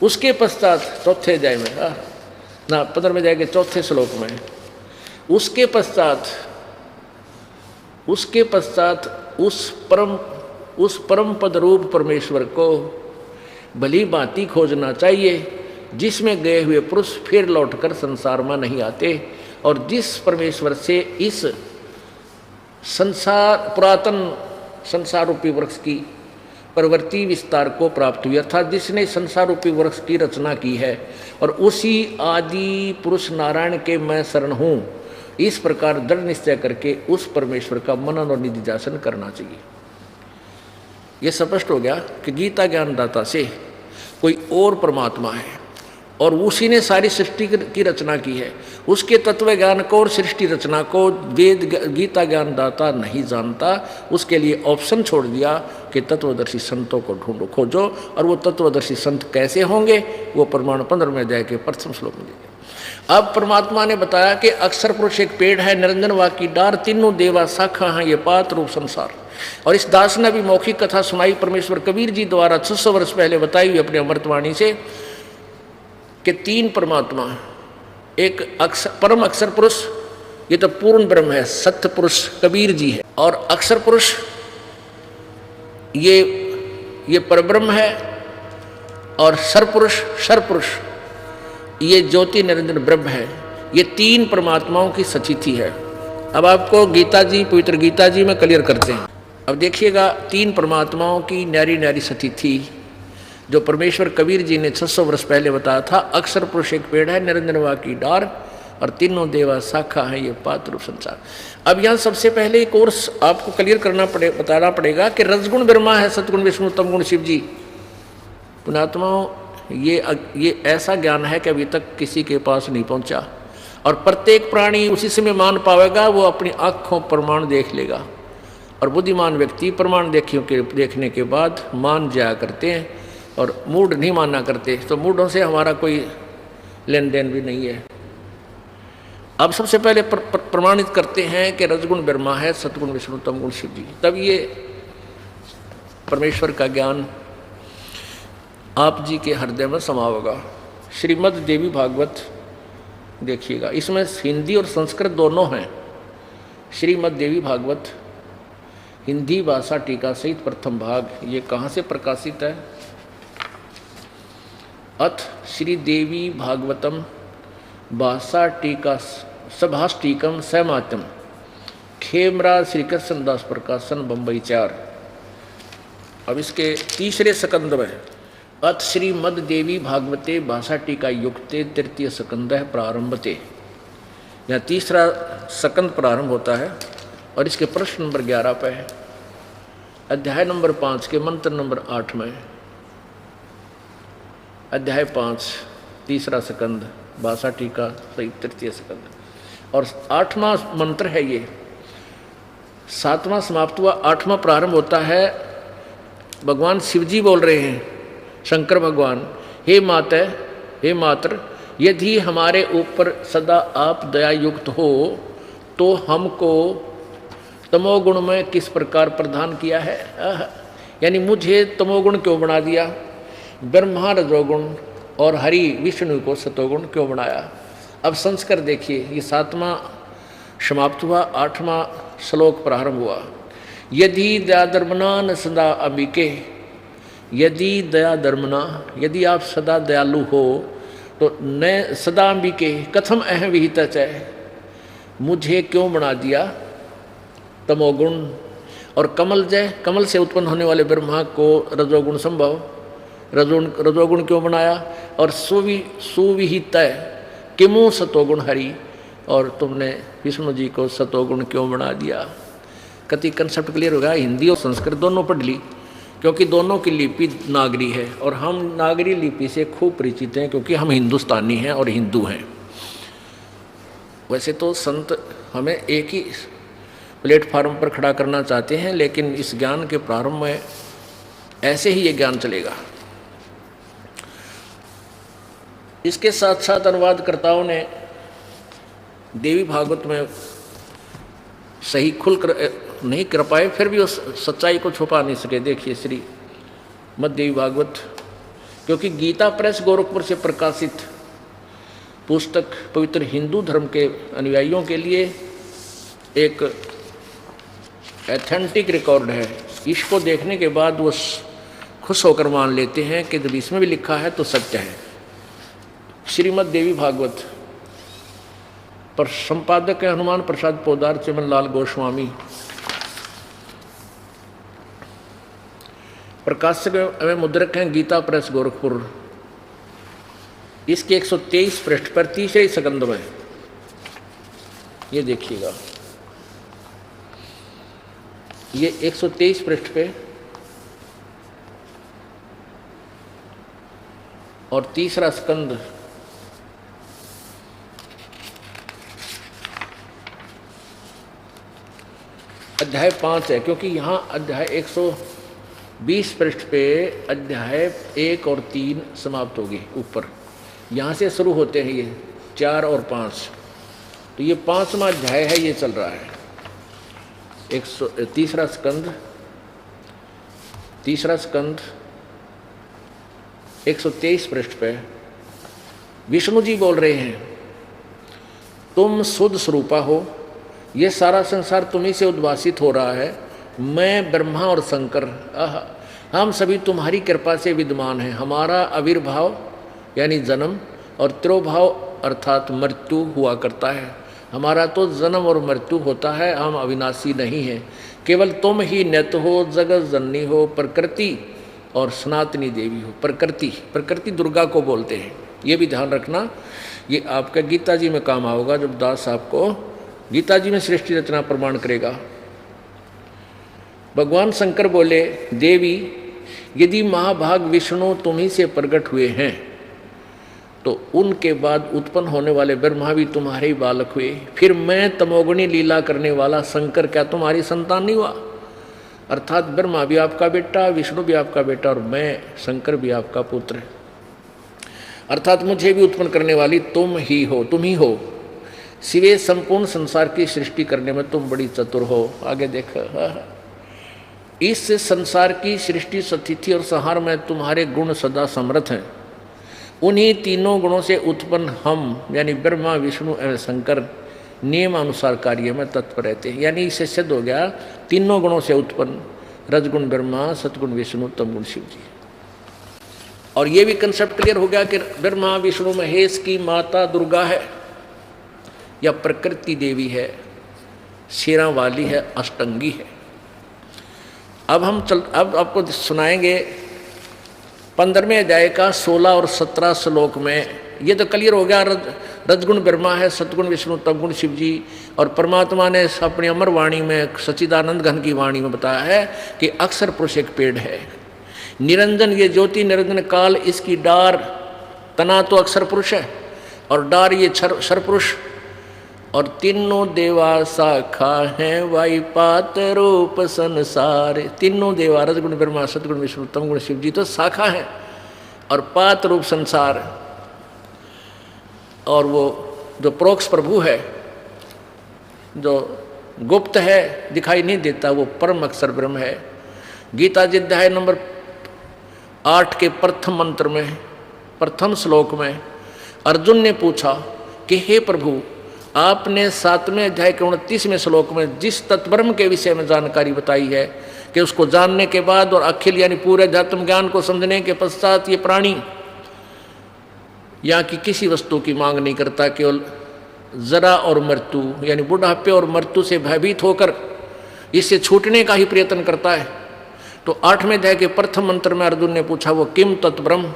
उसके पश्चात 4थे अध्याय में ना 15वें अध्याय के 4थे श्लोक में उसके पश्चात उस परम पद रूप परमेश्वर को भली भांति खोजना चाहिए, जिसमें गए हुए पुरुष फिर लौटकर संसार में नहीं आते, और जिस परमेश्वर से इस पुरातन संसार रूपी वृक्ष की प्रवृत्ति विस्तार को प्राप्त हुई, अर्थात जिसने संसार रूपी वृक्ष की रचना की है, और उसी आदि पुरुष नारायण के मैं शरण हूँ, इस प्रकार दृढ़ निश्चय करके उस परमेश्वर का मनन और निधिध्यासन करना चाहिए। यह स्पष्ट हो गया कि गीता ज्ञानदाता से कोई और परमात्मा है और उसी ने सारी सृष्टि की रचना की है। उसके तत्व ज्ञान को और सृष्टि रचना को वेद गीता ज्ञानदाता नहीं जानता। उसके लिए ऑप्शन छोड़ दिया कि तत्वदर्शी संतों को ढूंढो, खोजो, और वो तत्वदर्शी संत कैसे होंगे वो प्रमाण 15वें अध्याय के प्रथम श्लोक में देंगे। अब परमात्मा ने बताया कि अक्षर पुरुष एक पेड़ है, निरंजन वाक की डार, तीनों देवा शाखा हैं, ये पात रूप संसार। और इस दास ने भी मौखिक कथा सुनाई परमेश्वर कबीर जी द्वारा 600 वर्ष पहले बताई हुई अपने अमृतवाणी से कि 3 परमात्मा, एक परम अक्षर पुरुष, ये तो पूर्ण ब्रह्म है, सत्य पुरुष कबीर जी है, और अक्षर पुरुष ये परब्रह्म है, और सरपुरुष ये ज्योति निरंजन ब्रह्म है। ये 3 परमात्माओं की सचिति है। अब आपको गीता जी, पवित्र गीता जी में क्लियर करते हैं। अब देखिएगा 3 परमात्माओं की न्यारी न्यारी सचिति जो परमेश्वर कबीर जी ने 600 वर्ष पहले बताया था। अक्षर पुरुष एक पेड़ है, निरंजन वाक की डार, और तीनों देवा शाखा है, ये पात रूप संसार। अब यहाँ सबसे पहले एक और आपको क्लियर बताना पड़ेगा कि रजगुण ब्रह्मा है, सतगुण विष्णु, तमगुण शिव जी। पुणात्माओं, ये ऐसा ज्ञान है कि अभी तक किसी के पास नहीं पहुँचा, और प्रत्येक प्राणी उसी समय मान पाएगा, वो अपनी आँखों प्रमाण देख लेगा। और बुद्धिमान व्यक्ति प्रमाण देखने के बाद मान जाया करते हैं, और मूड नहीं मानना करते। तो मूडों से हमारा कोई लेन देन भी नहीं है। अब सबसे पहले प्रमाणित करते हैं कि रजगुण ब्रह्मा है, सतगुण विष्णु, तमगुण शिव जी। तब ये परमेश्वर का ज्ञान आप जी के हृदय में समा होगा। श्रीमद् देवी भागवत देखिएगा, इसमें हिंदी और संस्कृत दोनों हैं। श्रीमद् देवी भागवत हिंदी भाषा टीका सहित प्रथम भाग, ये कहाँ से प्रकाशित है? अथ श्री देवी भागवतम भाषा टीका सभाष टीकम सहमात्यम खेमरा श्री कृष्ण दास प्रकाशन बम्बई 4। अब इसके तीसरे स्कंद में अथ श्रीमद देवी भागवते भाषा टीका युक्ते तृतीय स्कंद प्रारंभते, यहाँ तीसरा स्कंद प्रारंभ होता है और इसके प्रश्न नंबर 11 पे है। अध्याय नंबर 5 के मंत्र नंबर 8 में, अध्याय 5 तीसरा स्कंद भाषा टीका सही तृतीय स्कंद, और 8वां मंत्र है ये। 7वां समाप्त हुआ, 8वां प्रारंभ होता है। भगवान शिवजी बोल रहे हैं, शंकर भगवान, हे माता, हे मात्र, यदि हमारे ऊपर सदा आप दया युक्त हो तो हमको तमोगुण में किस प्रकार प्रदान किया है। यानी मुझे तमोगुण क्यों बना दिया, ब्रह्मा रजोगुण और हरि विष्णु को सतोगुण क्यों बनाया। अब संस्कार देखिए, ये 7वां समाप्त हुआ, 8वां श्लोक प्रारंभ हुआ। यदि दया धर्मना न सदा अंबिके, यदि दया धर्मना, यदि आप सदा दयालु हो तो न सदा अंबिके कथम अहम विहित है, मुझे क्यों बना दिया तमोगुण। और कमल जय, कमल से उत्पन्न होने वाले ब्रह्मा को रजोगुण संभव, रजोगुण क्यों बनाया। और सुविहित किमु सतोगुण हरि, और तुमने विष्णु जी को सतोगुण क्यों बना दिया। कति कंसेप्ट क्लियर होगा। हिंदी और संस्कृत दोनों पढ़ ली, क्योंकि दोनों की लिपि नागरी है और हम नागरी लिपि से खूब परिचित हैं, क्योंकि हम हिंदुस्तानी हैं और हिंदू हैं। वैसे तो संत हमें एक ही प्लेटफार्म पर खड़ा करना चाहते हैं, लेकिन इस ज्ञान के प्रारंभ में ऐसे ही ये ज्ञान चलेगा। इसके साथ साथ अनुवादकर्ताओं ने देवी भागवत में सही खुल कर नहीं कर पाए, फिर भी उस सच्चाई को छुपा नहीं सके। देखिए श्री मद देवी भागवत, क्योंकि गीता प्रेस गोरखपुर से प्रकाशित पुस्तक पवित्र हिंदू धर्म के अनुयायियों के लिए एक एथेंटिक रिकॉर्ड है। इसको देखने के बाद वो खुश होकर मान लेते हैं कि जब इसमें भी लिखा है तो सत्य है। श्रीमद देवी भागवत पर संपादक है हनुमान प्रसाद पोदार चमन लाल गोस्वामी, प्रकाशक एवं मुद्रक हैं गीता प्रेस गोरखपुर। इसके 123 पृष्ठ पर तीसरे स्कंद में ये देखिएगा, ये 123 पृष्ठ पे और तीसरा स्कंद अध्याय 5 है, क्योंकि यहाँ अध्याय 120 पृष्ठ पे अध्याय 1 और 3 समाप्त होगी। ऊपर यहाँ से शुरू होते हैं ये 4 और 5, तो ये 5वां अध्याय है, ये चल रहा है। तीसरा स्कंद 123 पृष्ठ पे विष्णु जी बोल रहे हैं, तुम शुद्ध स्वरूपा हो, ये सारा संसार तुम्ही से उद्भासित हो रहा है। मैं ब्रह्मा और शंकर हम सभी तुम्हारी कृपा से विद्यमान हैं। हमारा आविर्भाव यानी जन्म और तिरोभाव अर्थात मृत्यु हुआ करता है। हमारा तो जन्म और मृत्यु होता है, हम अविनाशी नहीं हैं। केवल तुम ही नित्य हो, जगत जननी हो, प्रकृति और सनातनी देवी हो। प्रकृति दुर्गा को बोलते हैं, ये भी ध्यान रखना। ये आपका गीता जी में काम आओगा, जब दास आपको गीता जी में सृष्टि रचना प्रमाण करेगा। भगवान शंकर बोले, देवी यदि महाभाग विष्णु तुम्ही से प्रकट हुए हैं तो उनके बाद उत्पन्न होने वाले ब्रह्मा भी तुम्हारे ही बालक हुए, फिर मैं तमोगुणी लीला करने वाला शंकर क्या तुम्हारी संतान नहीं हुआ। अर्थात ब्रह्मा भी आपका बेटा, विष्णु भी आपका बेटा और मैं शंकर भी आपका पुत्र। अर्थात मुझे भी उत्पन्न करने वाली तुम ही हो। सिवे संपूर्ण संसार की सृष्टि करने में तुम बड़ी चतुर हो। आगे देखो, इस संसार की सृष्टि स्थिति और संहार में तुम्हारे गुण सदा समर्थ हैं। उन्हीं तीनों गुणों से उत्पन्न हम यानी ब्रह्मा विष्णु एवं शंकर नियम अनुसार कार्य में तत्पर रहते हैं। यानी इससे सिद्ध हो गया तीनों गुणों से उत्पन्न रजगुण ब्रह्मा, सतगुण विष्णु, तमगुण शिव जी। और ये भी कंसेप्ट क्लियर हो गया कि ब्रह्मा विष्णु महेश की माता दुर्गा है। या प्रकृति देवी है, शेरा वाली है, अष्टंगी है। अब आपको सुनाएंगे 15वें अध्याय का 16 और 17 श्लोक में। ये तो क्लियर हो गया, रजगुण ब्रह्मा है, सतगुण विष्णु, तमगुण शिव जी। और परमात्मा ने अपनी अमर वाणी में, सच्चिदानंद घन की वाणी में बताया है कि अक्षर पुरुष एक पेड़ है, निरंजन ये ज्योति, निरंजन काल इसकी डार, तना तो अक्षर पुरुष है और डार ये क्षर पुरुष। और तीनों देवा शाखा हैं, वाई पात रूप संसार। तीनों देवा रजगुण ब्रह्मा, सतगुण विष्णु, तमगुण शिव जी तो शाखा है, और पात रूप संसार। और वो जो प्रोक्ष प्रभु है, जो गुप्त है, दिखाई नहीं देता, वो परम अक्षर ब्रह्म है। गीता जी अध्याय नंबर 8 के प्रथम मंत्र में, प्रथम श्लोक में अर्जुन ने पूछा कि हे प्रभु, आपने 7वें अध्याय के 29वें श्लोक में जिस तत्ब्रह्म के विषय में जानकारी बताई है कि उसको जानने के बाद और अखिल यानी पूरे अध्यात्म ज्ञान को समझने के पश्चात ये प्राणी यहाँ की किसी वस्तु की मांग नहीं करता, केवल जरा और मृत्यु यानी बुढ़ापे और मृत्यु से भयभीत होकर इससे छूटने का ही प्रयत्न करता है। तो 8वें अध्याय के प्रथम मंत्र में अर्जुन ने पूछा वो किम तत्ब्रह्म,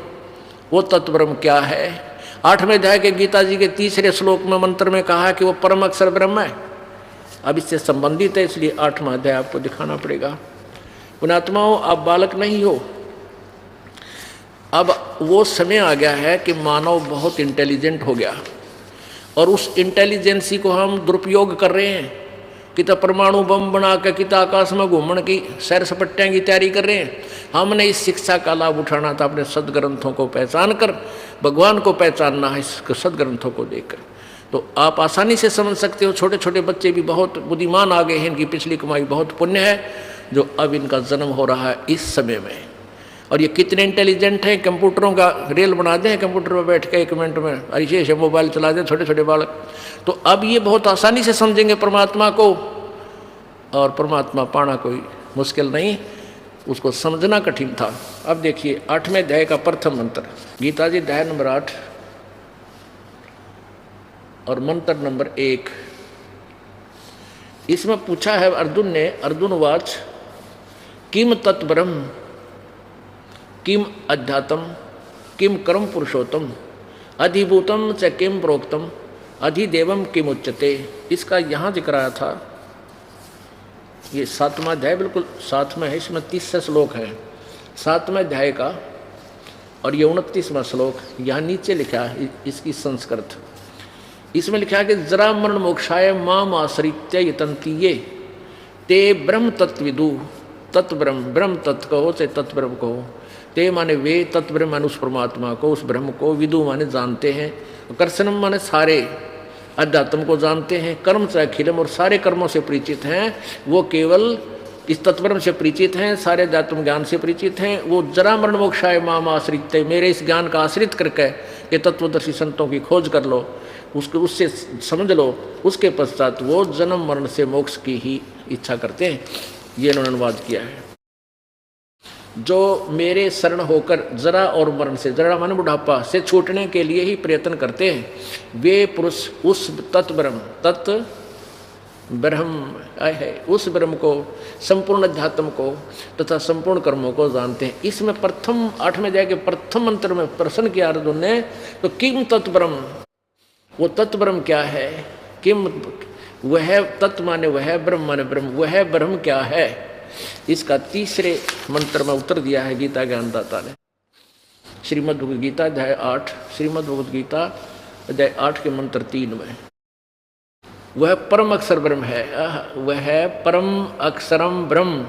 वो तत्ब्रह्म क्या है। 8वें अध्याय के गीता जी के 3रे श्लोक में मंत्र में कहा कि वो परम अक्षर ब्रह्म है। अब इससे संबंधित है, इसलिए 8वां अध्याय आपको दिखाना पड़ेगा। पुणात्माओं, आप बालक नहीं हो। अब वो समय आ गया है कि मानव बहुत इंटेलिजेंट हो गया और उस इंटेलिजेंसी को हम दुरुपयोग कर रहे हैं। किता परमाणु बम बना के किता आकाश में घूमने की सैर सपट्टियाँ की तैयारी कर रहे हैं। हमने इस शिक्षा का लाभ उठाना था, अपने सदग्रंथों को पहचान कर भगवान को पहचानना है, इस सदग्रंथों को देखकर। तो आप आसानी से समझ सकते हो। छोटे छोटे बच्चे भी बहुत बुद्धिमान आ गए हैं, इनकी पिछली कमाई बहुत पुण्य है जो अब इनका जन्म हो रहा है इस समय में। और ये कितने इंटेलिजेंट हैं, कंप्यूटरों का रेल बना दें, कंप्यूटर में बैठ के 1 मिनट में ऐसे मोबाइल चला दें छोटे छोटे बालक। तो अब ये बहुत आसानी से समझेंगे परमात्मा को, और परमात्मा पाना कोई मुश्किल नहीं, उसको समझना कठिन था। अब देखिए 8वें अध्याय का प्रथम मंत्र, गीता जी अध्याय नंबर 8 और मंत्र नंबर 1। इसमें पूछा है अर्जुन ने, अर्जुन वाच किम तत्ब्रह्म, किम अध्यात्म, किम कर्म पुरुषोत्तम, अधिभूतम च किम प्रोक्तम, अधिदेवम किम उच्यते। इसका यहाँ जिक्र आया था। ये 7वां अध्याय बिल्कुल साथ में है, इसमें 30 श्लोक है 7वें अध्याय का, और ये 29वां श्लोक यहाँ नीचे लिखा है इसकी संस्कृत। इसमें लिखा है कि जरा मरण मोक्षाय माम आश्रित्य यतन्तीये ते ब्रह्म तत्विदु। तत्ब्रह्म, ब्रह्म तत्व कहो चाहे तत्ब्रह्म कहो, ते माने वे, तत्ब्रह्म माने उस परमात्मा को, उस ब्रह्म को, विदु माने जानते हैं, कर्षणम माने सारे अध्यात्म को जानते हैं, कर्म से अखिलम और सारे कर्मों से परिचित हैं। वो केवल इस तत्ब्रह्म से परिचित हैं, सारे अध्यात्म ज्ञान से परिचित हैं। वो जरा मरण मोक्षाय माम आश्रित, मेरे इस ज्ञान का आश्रित करके ये तत्वदर्शी संतों की खोज कर लो, उससे समझ लो, उसके पश्चात वो जन्म मरण से मोक्ष की ही इच्छा करते हैं। ये इन्होंने अनुवाद किया है। जो मेरे शरण होकर जरा और मरण से, जरा माने बुढ़ापा से छूटने के लिए ही प्रयत्न करते हैं, वे पुरुष उस तत्ब्रह्म है, उस ब्रह्म को, संपूर्ण अध्यात्म को तथा संपूर्ण कर्मों को जानते हैं। इसमें प्रथम 8वें अध्याय के प्रथम मंत्र में प्रश्न किया अर्जुन ने, तो किम तत्ब्रह्म, वो तत्ब्रह्म क्या है। किम वह तत्व माने वह, ब्रह्म माने ब्रह्म, वह ब्रह्म क्या है। इसका 3रे मंत्र में उत्तर दिया है गीता ज्ञानदाता ने। श्रीमद् भगवद गीता अध्याय 8, श्रीमद् भगवद गीता अध्याय 8 के मंत्र 3 में वह परम अक्षर ब्रह्म है। वह परम अक्षरम ब्रह्म,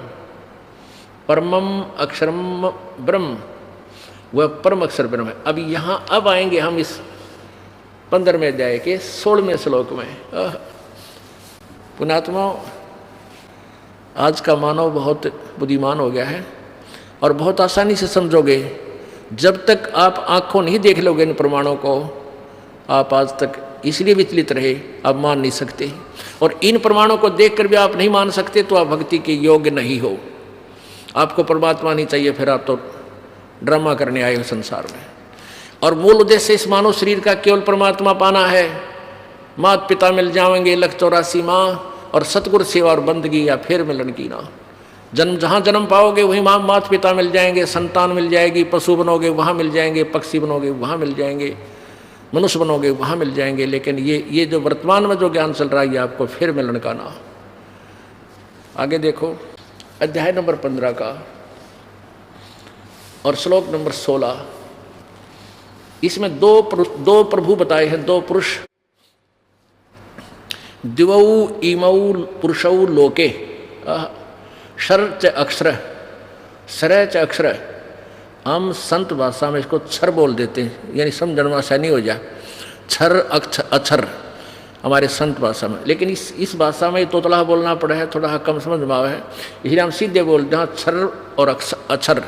परमम अक्षरम ब्रह्म, वह परम अक्षर ब्रह्म है। अब यहाँ अब आएंगे हम इस 15वें अध्याय के 16वें श्लोक में। पुणात्मा, आज का मानव बहुत बुद्धिमान हो गया है और बहुत आसानी से समझोगे। जब तक आप आंखों नहीं देख लोगे इन प्रमाणों को, आप आज तक इसलिए विचलित रहे, आप मान नहीं सकते। और इन प्रमाणों को देखकर भी आप नहीं मान सकते तो आप भक्ति के योग्य नहीं हो। आपको परमात्मा नहीं चाहिए, फिर आप तो ड्रामा करने आए हो संसार में। और मूल उद्देश्य इस मानव शरीर का केवल परमात्मा पाना है। मात पिता मिल जाएंगे लख 84 माँ, और सतगुरु सेवा और बंदगी या फिर मिलन की ना। जन्म जहाँ जन्म पाओगे वहीं माँ माता पिता मिल जाएंगे, संतान मिल जाएगी, पशु बनोगे वहाँ मिल जाएंगे, पक्षी बनोगे वहाँ मिल जाएंगे, मनुष्य बनोगे वहाँ मिल जाएंगे। लेकिन ये जो वर्तमान में जो ज्ञान चल रहा है ये आपको फिर मिलन का ना। आगे देखो अध्याय नंबर 15 का और श्लोक नंबर 16। इसमें दो प्रभु बताए हैं, दो पुरुष। दिवौ इमौ पुरुषौ लोके शर च अक्षर सर च अक्षर। हम संत भाषा में इसको क्षर बोल देते हैं, यानी समझण में आसानी हो जाए। क्षर अक्षर हमारे संत भाषा में, लेकिन इस भाषा में तोतला बोलना पड़ा है, थोड़ा कम समझ में आवा है, इसलिए हम सीधे बोलते हैं क्षर और अक्षर।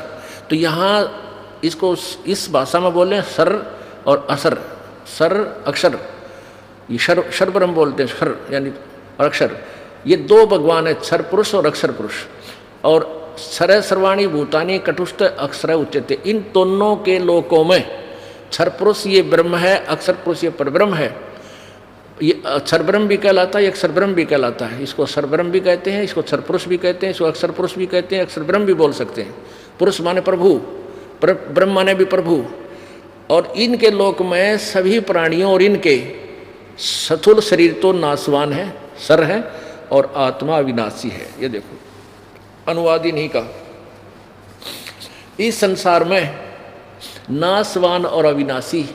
तो यहाँ इसको इस भाषा में बोले सर और असर, सर अक्षर, ये शर ब्रह्म बोलते हैं, शर यानी और अक्षर। ये दो भगवान है, क्षर पुरुष और अक्षर पुरुष। और क्षर सर्वाणी भूतानी कटुष्ट अक्षर उच्यते। इन दोनों के लोकों में क्षर पुरुष ये ब्रह्म है, अक्षर पुरुष ये परब्रह्म है। ये अक्षर ब्रह्म भी कहलाता है, अक्षर ब्रह्म भी कहलाता है। इसको अक्षर ब्रह्म भी कहते हैं, इसको क्षर पुरुष भी कहते हैं, इसको अक्षर पुरुष भी कहते हैं, अक्षर ब्रह्म भी बोल सकते हैं। पुरुष माने प्रभु, ब्रह्म माने भी प्रभु। और इनके लोक में सभी प्राणियों और इनके स्थूल शरीर तो नाशवान है, सर है, और आत्मा अविनाशी है। ये देखो अनुवाद इन्हीं का। इस संसार में नाशवान और अविनाशी,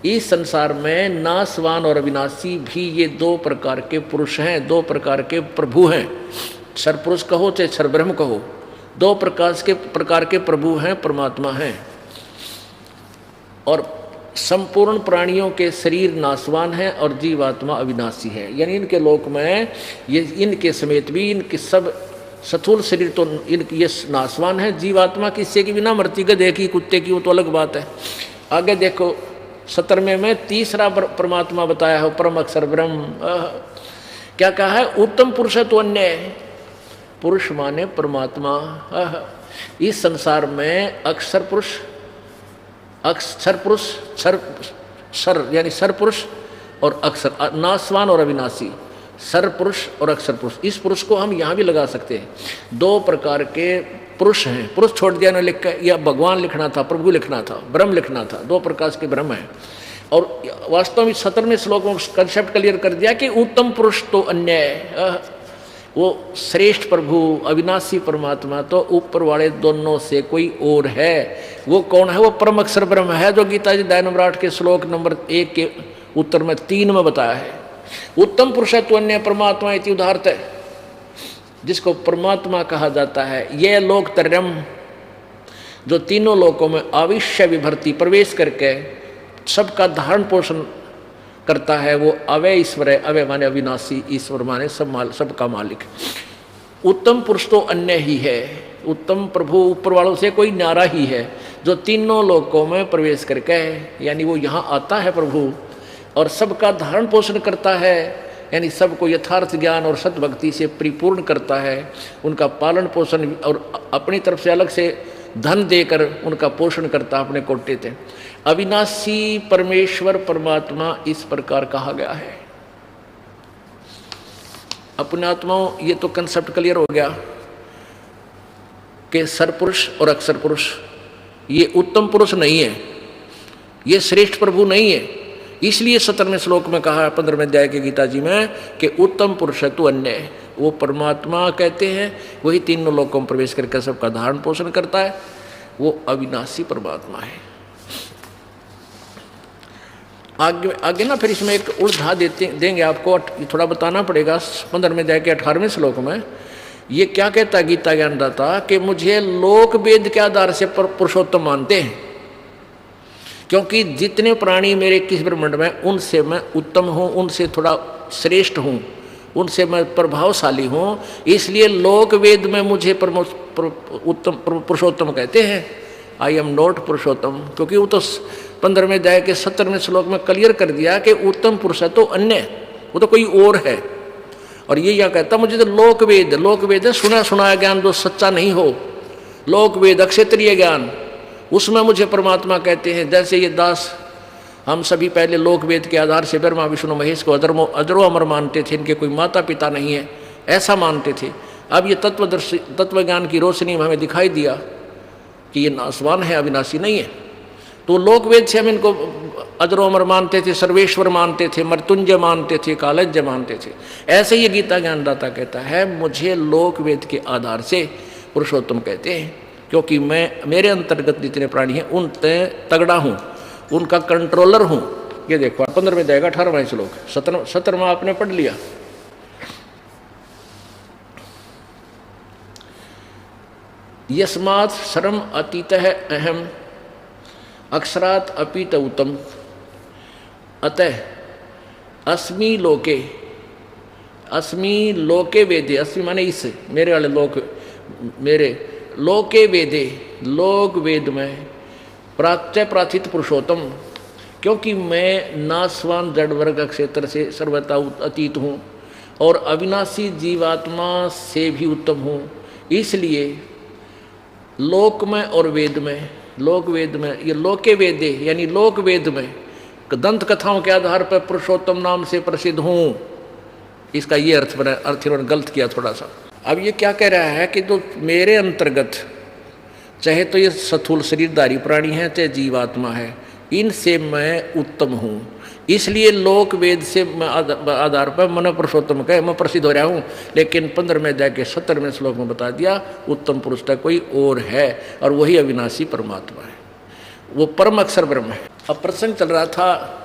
इस संसार में नाशवान और अविनाशी भी ये दो प्रकार के पुरुष हैं, दो प्रकार के प्रभु हैं। क्षर पुरुष कहो चाहे क्षर ब्रह्म कहो, दो प्रकार के प्रभु हैं, परमात्मा हैं। और संपूर्ण प्राणियों के शरीर नाशवान है और जीवात्मा अविनाशी है। यानी इनके लोक में ये इनके समेत भी इनके सब स्थूल शरीर तो इनकी ये नाशवान है, जीवात्मा किससे की बिना मरती, गधे की कुत्ते की, वो तो अलग बात है। आगे देखो 17वें में तीसरा परमात्मा बताया है, परम अक्षर ब्रह्म। क्या कहा है? उत्तम पुरुष है तो अन्य। पुरुष माने परमात्मा। इस संसार में अक्षर पुरुष, अक्षर पुरुष, सर यानी सर पुरुष और अक्षर, नाशवान और अविनाशी, सर पुरुष और अक्षर पुरुष। इस पुरुष को हम यहाँ भी लगा सकते हैं। दो प्रकार के पुरुष हैं। पुरुष छोड़ दिया उन्होंने लिख कर, या भगवान लिखना था, प्रभु लिखना था, ब्रह्म लिखना था। दो प्रकार के ब्रह्म हैं। और वास्तव में 17वें श्लोक में कंसेप्ट क्लियर कर दिया कि उत्तम पुरुष तो अन्य है, वो श्रेष्ठ प्रभु अविनाशी परमात्मा तो ऊपर वाले दोनों से कोई और है। वो कौन है? वो परम अक्षर ब्रह्म है, जो गीता जी अध्याय नंबर 8 के श्लोक नंबर 1 के उत्तर में 3 में बताया है। उत्तम पुरुष तो अन्य परमात्मा इति उदाहरत है, जिसको परमात्मा कहा जाता है। यह लोक त्रयम्, जो तीनों लोकों में अविश्य विभर्ति प्रवेश करके सबका धारण पोषण करता है, वो अवय ईश्वर है। अवय माने अविनाशी, ईश्वर माने सबका मालिक। उत्तम पुरुष तो अन्य ही है। उत्तम प्रभु ऊपर वालों से कोई न्यारा ही है, जो तीनों लोकों में प्रवेश करके, यानी वो यहाँ आता है प्रभु, और सबका धारण पोषण करता है, यानी सबको यथार्थ ज्ञान और सद्भक्ति से परिपूर्ण करता है। उनका पालन पोषण और अपनी तरफ से अलग से धन देकर उनका पोषण करता अपने कोटे से। अविनाशी परमेश्वर परमात्मा इस प्रकार कहा गया है। अपने आत्माओं, ये तो कंसेप्ट क्लियर हो गया कि सर पुरुष और अक्षर पुरुष ये उत्तम पुरुष नहीं है, ये श्रेष्ठ प्रभु नहीं है। इसलिए 17वें श्लोक में कहा 15वें अध्याय के गीता जी में कि उत्तम पुरुष है तो अन्य। वो परमात्मा कहते हैं, वही तीनों लोकों में प्रवेश करके सबका धारण पोषण करता है, वो अविनाशी परमात्मा है। आगे ना फिर इसमें एक उलझा देंगे आपको, थोड़ा बताना पड़ेगा। 15वें अध्याय के 18वें श्लोक में ये क्या कहता है गीता ज्ञानदाता कि मुझे लोक वेद के आधार से पुरुषोत्तम मानते हैं, क्योंकि जितने प्राणी मेरे किस ब्रह्मांड में, उनसे मैं उत्तम हूँ, उनसे थोड़ा श्रेष्ठ हूँ, उनसे मैं प्रभावशाली हूँ। इसलिए लोक वेद में मुझे उत्तम पुरुषोत्तम कहते हैं। आई एम नॉट पुरुषोत्तम, क्योंकि वो तो 15वें अध्याय के 17वें श्लोक में क्लियर कर दिया कि उत्तम पुरुष है तो अन्य, वो तो कोई और है। और ये क्या कहता, मुझे तो लोक वेद है, सुना सुनाया ज्ञान जो सच्चा नहीं हो, लोक वेद अक्षेत्रीय ज्ञान, उसमें मुझे परमात्मा कहते हैं। जैसे ये दास हम सभी पहले लोक वेद के आधार से ब्रह्मा विष्णु महेश को अजरो अमर मानते थे, इनके कोई माता पिता नहीं है, ऐसा मानते थे। अब ये तत्वज्ञान की रोशनी में हमें दिखाई दिया कि ये नासवान है, अविनाशी नहीं है। तो लोक वेद से हम इनको अजरो अमर मानते थे, सर्वेश्वर मानते थे, मृत्युंजय मानते थे, कालज्ञ मानते थे। ऐसे ही गीता ज्ञानदाता कहता है मुझे लोक वेद के आधार से पुरुषोत्तम कहते हैं, क्योंकि मेरे अंतर्गत जितने प्राणी हैं उन तगड़ा हूँ, उनका कंट्रोलर हूँ। ये देखो 15 में जाएगा 18वां श्लोक, 17वां आपने पढ़ लिया। यस्मात् सर्वम अतीतः अहम अक्षरात् अपीत उत्तम अतः अस्मि लोके वेदे, अस्मि माने इस मेरे वाले लोक, मेरे लोके वेदे, लोक वेद में प्राच्य प्राथित पुरुषोत्तम, क्योंकि मैं नासवान जड़ वर्ग क्षेत्र से सर्वथा अतीत हूँ और अविनाशी जीवात्मा से भी उत्तम हूँ, इसलिए लोक में और वेद में, लोक वेद में, ये लोके वेदे यानी लोक वेद में दंत कथाओं के आधार पर पुरुषोत्तम नाम से प्रसिद्ध हूँ। इसका ये अर्थ बना, अर्थ इन्होंने गलत किया थोड़ा सा। अब ये क्या कह रहा है कि जो मेरे अंतर्गत, चाहे तो ये स्थूल शरीरधारी प्राणी है चाहे जीवात्मा है, इनसे मैं उत्तम हूँ, इसलिए लोक वेद से आधार पर मन पुरुषोत्तम कहे मैं प्रसिद्ध हो रहा हूँ। लेकिन 15वें अध्याय के 17वें श्लोक में बता दिया उत्तम पुरुष का कोई और है और वही अविनाशी परमात्मा है, वो परम अक्षर ब्रह्म है। अब प्रसंग चल रहा था,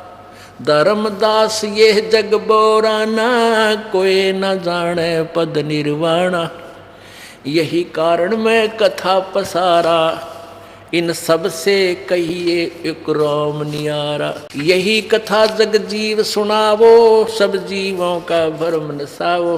धर्मदास ये जग बोराना कोई न जाने पद निर्वाणा, यही कारण मैं कथा पसारा इन सब से कहिए एक राम नियारा। यही कथा जग जीव सुनावो, सब जीवों का भरम नसावो।